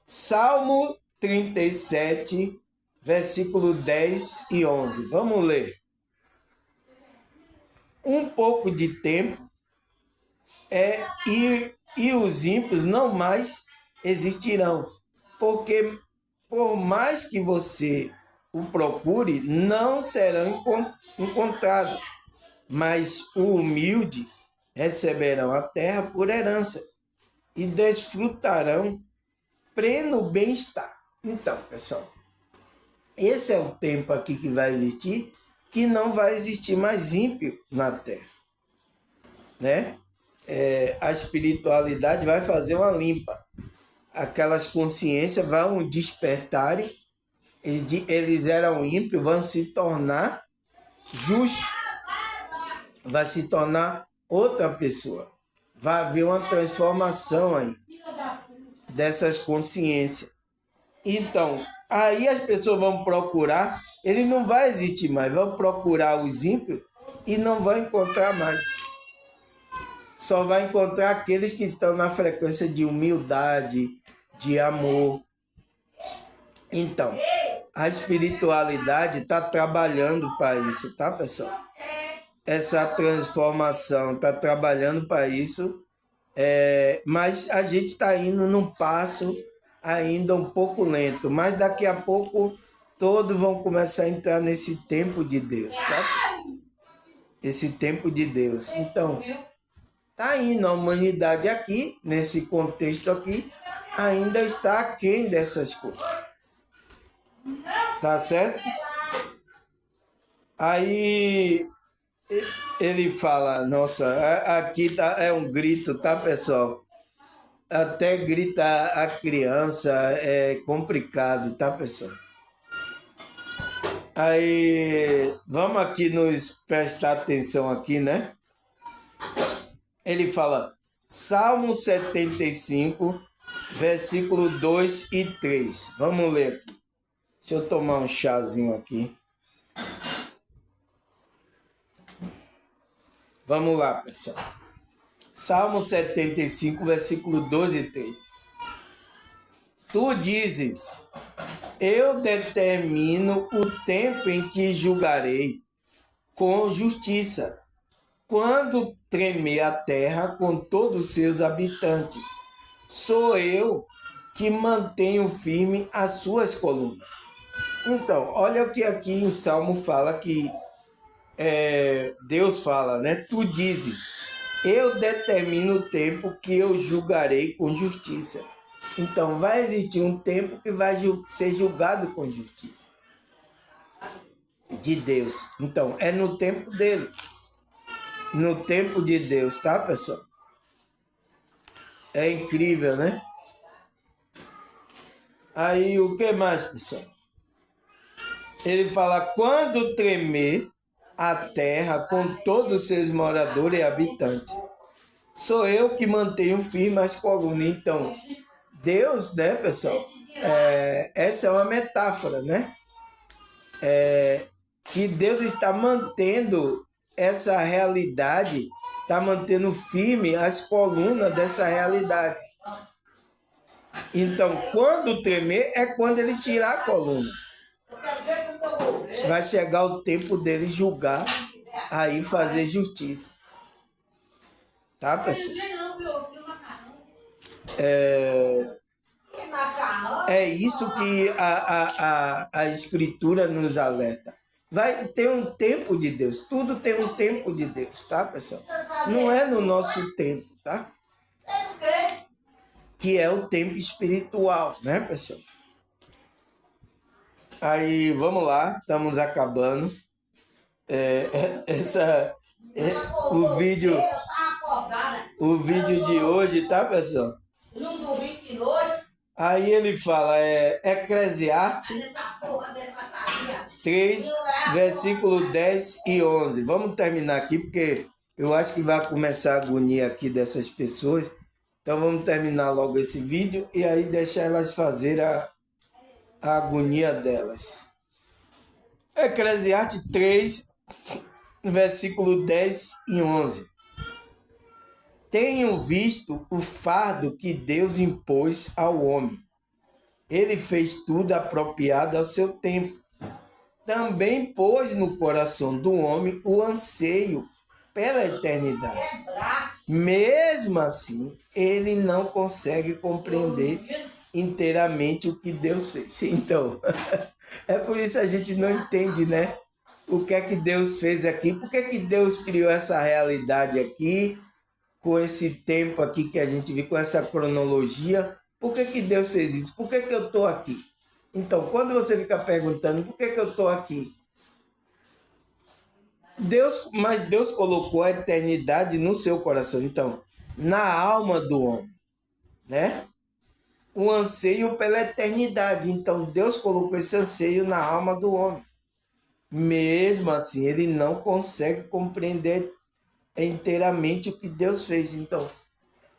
Salmo 37, versículo 10 e 11. Vamos ler. Um pouco de tempo e os ímpios não mais existirão, porque por mais que você o procure, não serão encontrados, mas o humilde receberão a terra por herança e desfrutarão pleno bem-estar. Então, pessoal, esse é o tempo aqui que vai existir, que não vai existir mais ímpio na terra, né? A espiritualidade vai fazer uma limpa. Aquelas consciências vão despertarem, eles eram ímpios, vão se tornar justos, vai se tornar outra pessoa. Vai haver uma transformação aí dessas consciências. Então, aí as pessoas vão procurar, ele não vai existir mais, vão procurar os ímpios e não vão encontrar mais. Só vai encontrar aqueles que estão na frequência de humildade, de amor. Então, a espiritualidade está trabalhando para isso, tá, pessoal? Essa transformação está trabalhando para isso, mas a gente está indo num passo ainda um pouco lento, mas daqui a pouco todos vão começar a entrar nesse tempo de Deus, tá? Esse tempo de Deus. Então, está indo a humanidade aqui, nesse contexto aqui, ainda está aquém dessas coisas. Tá certo? Aí ele fala, nossa, aqui é um grito, tá, pessoal? Até grita a criança, é complicado, tá, pessoal? Aí, vamos aqui nos prestar atenção aqui, né? Ele fala, Salmo 75, versículo 2 e 3. Vamos ler aqui. Deixa eu tomar um chazinho aqui. Vamos lá, pessoal. Salmo 75, versículo 12 e 3. Tu dizes, eu determino o tempo em que julgarei com justiça, quando tremer a terra com todos os seus habitantes. Sou eu que mantenho firme as suas colunas. Então, olha o que aqui em Salmo fala que Deus fala, né? Tu dizes, eu determino o tempo que eu julgarei com justiça. Então, vai existir um tempo que vai ser julgado com justiça. De Deus. Então, é no tempo dele. No tempo de Deus, tá, pessoal? É incrível, né? Aí, o que mais, pessoal? Ele fala, quando tremer a terra com todos os seus moradores e habitantes, sou eu que mantenho firme as colunas. Então, Deus, né, pessoal? Essa é uma metáfora, né? Que Deus está mantendo essa realidade, está mantendo firme as colunas dessa realidade. Então, quando tremer, é quando ele tirar a coluna. Vai chegar o tempo dele julgar, aí fazer justiça. Tá, pessoal? É isso que a Escritura nos alerta. Vai ter um tempo de Deus. Tudo tem um tempo de Deus, tá, pessoal? Não é no nosso tempo, tá? Que é o tempo espiritual, né, pessoal? Aí, vamos lá, estamos acabando. O vídeo de hoje, tá, pessoal? Aí ele fala, Eclesiastes 3, versículo 10 e 11. Vamos terminar aqui, porque eu acho que vai começar a agonia aqui dessas pessoas. Então vamos terminar logo esse vídeo e aí deixar elas fazer a agonia delas. Eclesiastes 3, versículo 10 e 11. Tenho visto o fardo que Deus impôs ao homem. Ele fez tudo apropriado ao seu tempo. Também pôs no coração do homem o anseio pela eternidade. Mesmo assim, ele não consegue compreender inteiramente o que Deus fez. Então, é por isso a gente não entende, né? O que é que Deus fez aqui? Por que que Deus criou essa realidade aqui? Com esse tempo aqui que a gente vive, com essa cronologia, por que que Deus fez isso? Por que que eu estou aqui? Então, quando você fica perguntando, por que que eu estou aqui? Mas Deus colocou a eternidade no seu coração, então, na alma do homem, né? Um anseio pela eternidade. Então, Deus colocou esse anseio na alma do homem. Mesmo assim, ele não consegue compreender inteiramente o que Deus fez. Então,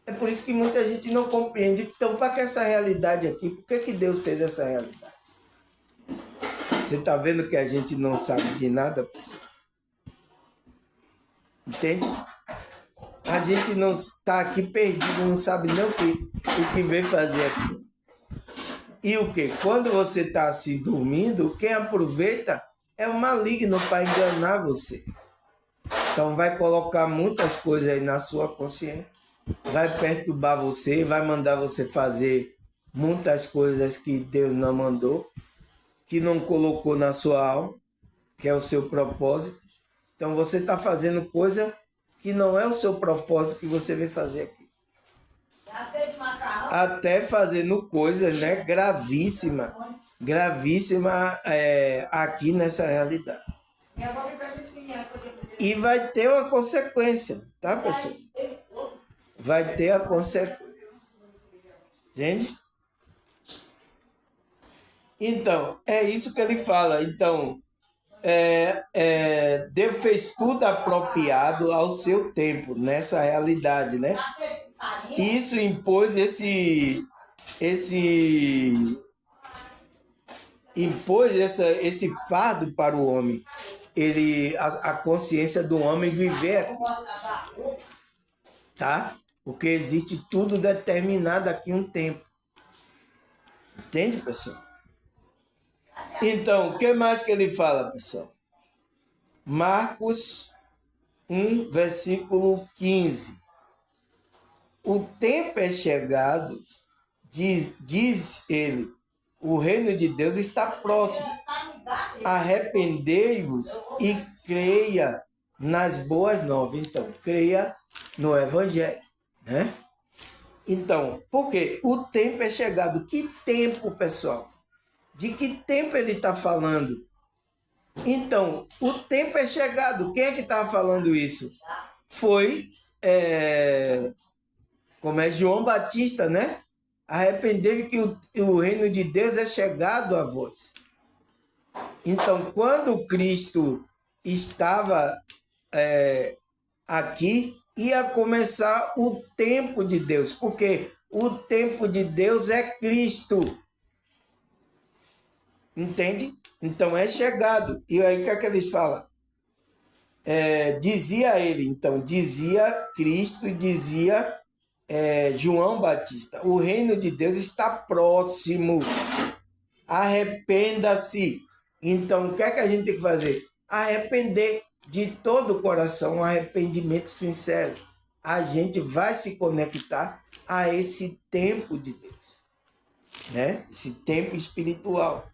é por isso que muita gente não compreende. Então, para que essa realidade aqui? Por que que Deus fez essa realidade? Você está vendo que a gente não sabe de nada, pessoal? Entende? A gente não está aqui perdido, não sabe nem o que veio fazer aqui. E o que? Quando você está assim dormindo, quem aproveita é o maligno para enganar você. Então vai colocar muitas coisas aí na sua consciência, vai perturbar você, vai mandar você fazer muitas coisas que Deus não mandou, que não colocou na sua alma, que é o seu propósito. Então você está fazendo coisa que não é o seu propósito que você veio fazer aqui. Até fazendo coisas, né, gravíssima aqui nessa realidade. E vai ter uma consequência, tá, pessoal? Vai ter a consequência. Entende? Então, é isso que ele fala. Então, Deus fez tudo apropriado ao seu tempo, nessa realidade, né? Isso impôs esse fardo para o homem. A consciência do homem viver aqui, tá? Porque existe tudo determinado aqui um tempo. Entende, pessoal? Então, o que mais que ele fala, pessoal? Marcos 1, versículo 15. O tempo é chegado, diz ele, O reino de Deus está próximo. Arrependei-vos e creia nas boas novas. Então, creia no Evangelho, né? Então, porque o tempo é chegado. Que tempo, pessoal? De que tempo ele está falando? Então, o tempo é chegado. Quem é que estava falando isso? Foi, como é João Batista, né? Arrependeu que o reino de Deus é chegado a vós. Então, quando Cristo estava aqui, ia começar o tempo de Deus, porque o tempo de Deus é Cristo. Entende? Então é chegado. E aí o que é que eles falam? Dizia ele, então, dizia Cristo, dizia João Batista, o reino de Deus está próximo. Arrependa-se. Então, o que é que a gente tem que fazer? Arrepender de todo o coração, um arrependimento sincero. A gente vai se conectar a esse tempo de Deus, né? Esse tempo espiritual.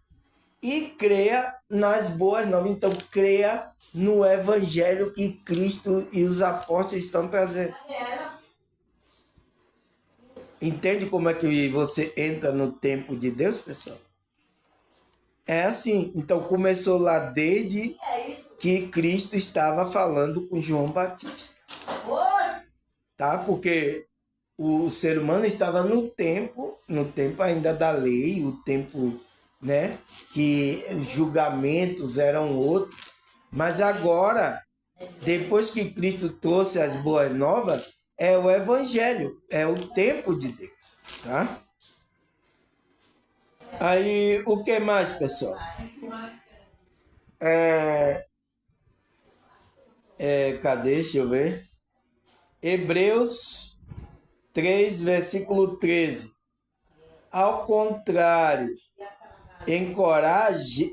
E creia nas boas novas. Então, creia no Evangelho que Cristo e os apóstolos estão trazendo. Entende como é que você entra no tempo de Deus, pessoal? É assim. Então, começou lá desde que Cristo estava falando com João Batista. Tá? Porque o ser humano estava no tempo ainda da lei, o tempo, né, que os julgamentos eram outros. Mas agora, depois que Cristo trouxe as boas novas, é o Evangelho, é o tempo de Deus, tá? Aí, o que mais, pessoal? Cadê? Deixa eu ver. Hebreus 3, versículo 13. Ao contrário,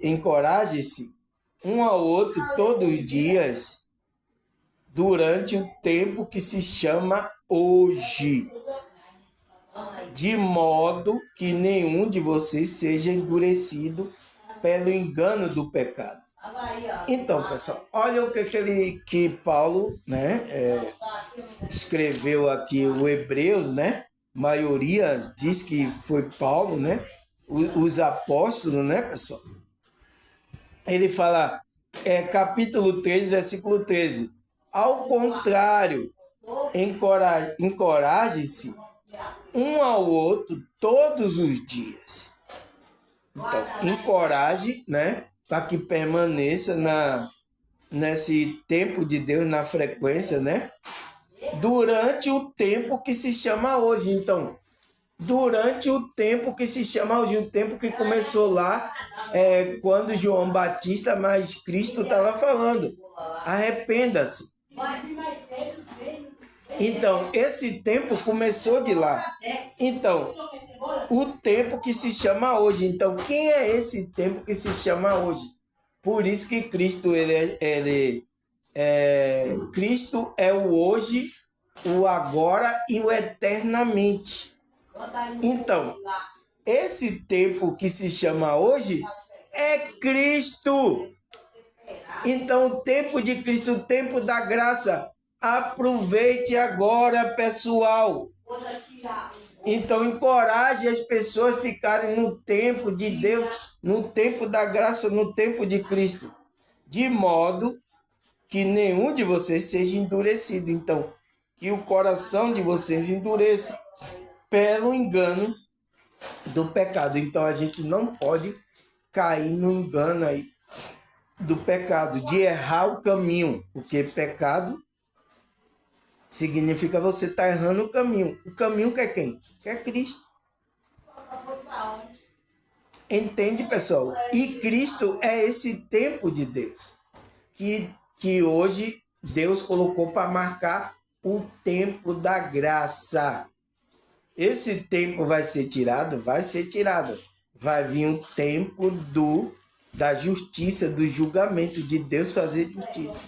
encoraje-se um ao outro todos os dias, durante o tempo que se chama hoje, de modo que nenhum de vocês seja endurecido pelo engano do pecado. Então, pessoal, olha o que Paulo, né, escreveu aqui, o Hebreus, né? Maioria diz que foi Paulo, né? Os apóstolos, né, pessoal? Ele fala, capítulo 3, versículo 13. Ao contrário, encoraje-se um ao outro todos os dias. Então, encoraje, né? Para que permaneça nesse tempo de Deus, na frequência, né? Durante o tempo que se chama hoje. Então, durante o tempo que se chama hoje, o tempo que começou lá, quando João Batista, mas Cristo estava falando, arrependa-se. Então, esse tempo começou de lá. Então, o tempo que se chama hoje. Então, quem é esse tempo que se chama hoje? Por isso que Cristo, Cristo é o hoje, o agora e o eternamente. Então, esse tempo que se chama hoje é Cristo. Então, o tempo de Cristo, o tempo da graça. Aproveite agora, pessoal. Então, encoraje as pessoas a ficarem no tempo de Deus, no tempo da graça, no tempo de Cristo, de modo que nenhum de vocês seja endurecido. Então, que o coração de vocês endureça pelo engano do pecado. Então, a gente não pode cair no engano aí do pecado, de errar o caminho, porque pecado significa você estar errando o caminho. O caminho que é quem? Que é Cristo. Entende, pessoal? E Cristo é esse tempo de Deus que hoje Deus colocou para marcar o tempo da graça. Esse tempo vai ser tirado? Vai ser tirado. Vai vir o tempo da justiça, do julgamento, de Deus fazer justiça.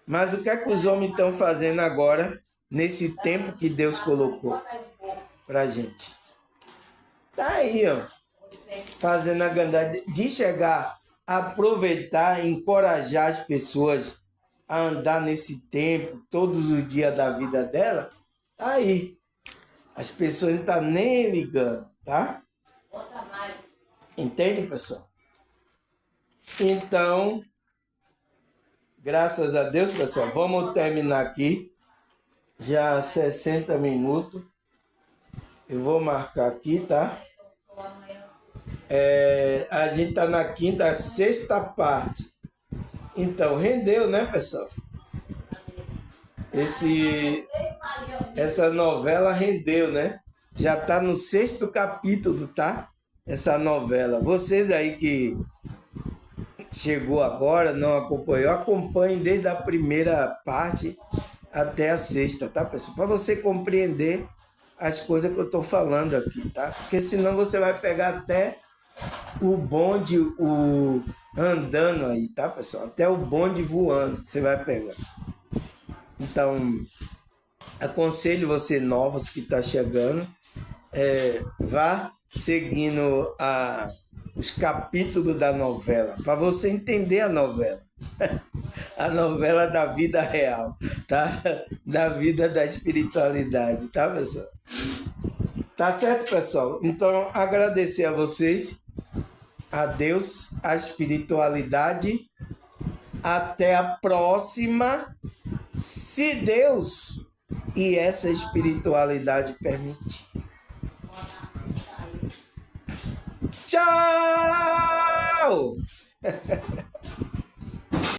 Mas o que é que os homens estão fazendo agora, nesse tempo que Deus colocou para a gente? Tá aí, ó. fazendo a grandade de chegar a aproveitar, encorajar as pessoas a andar nesse tempo, todos os dias da vida dela, aí as pessoas não estão nem ligando, tá? Entende, pessoal? Então, graças a Deus, pessoal, vamos terminar aqui. Já 60 minutos. Eu vou marcar aqui, tá? A gente tá na quinta, sexta parte. Então, rendeu, né, pessoal? Essa novela rendeu, né? Já tá no 6º capítulo, tá? Essa novela. Vocês aí que chegou agora, não acompanhou, acompanhem desde a primeira parte até a 6ª, tá, pessoal? Para você compreender as coisas que eu tô falando aqui, tá? Porque senão você vai pegar até o bonde andando aí, tá, pessoal? Até o bonde voando, você vai pegar. Então, aconselho você novos que tá chegando, vá seguindo os capítulos da novela, para você entender a novela. A novela da vida real, tá? Da vida da espiritualidade, tá, pessoal? Tá certo, pessoal? Então, agradecer a vocês, a Deus, a espiritualidade. Até a próxima, se Deus e essa espiritualidade permitir. Tchau!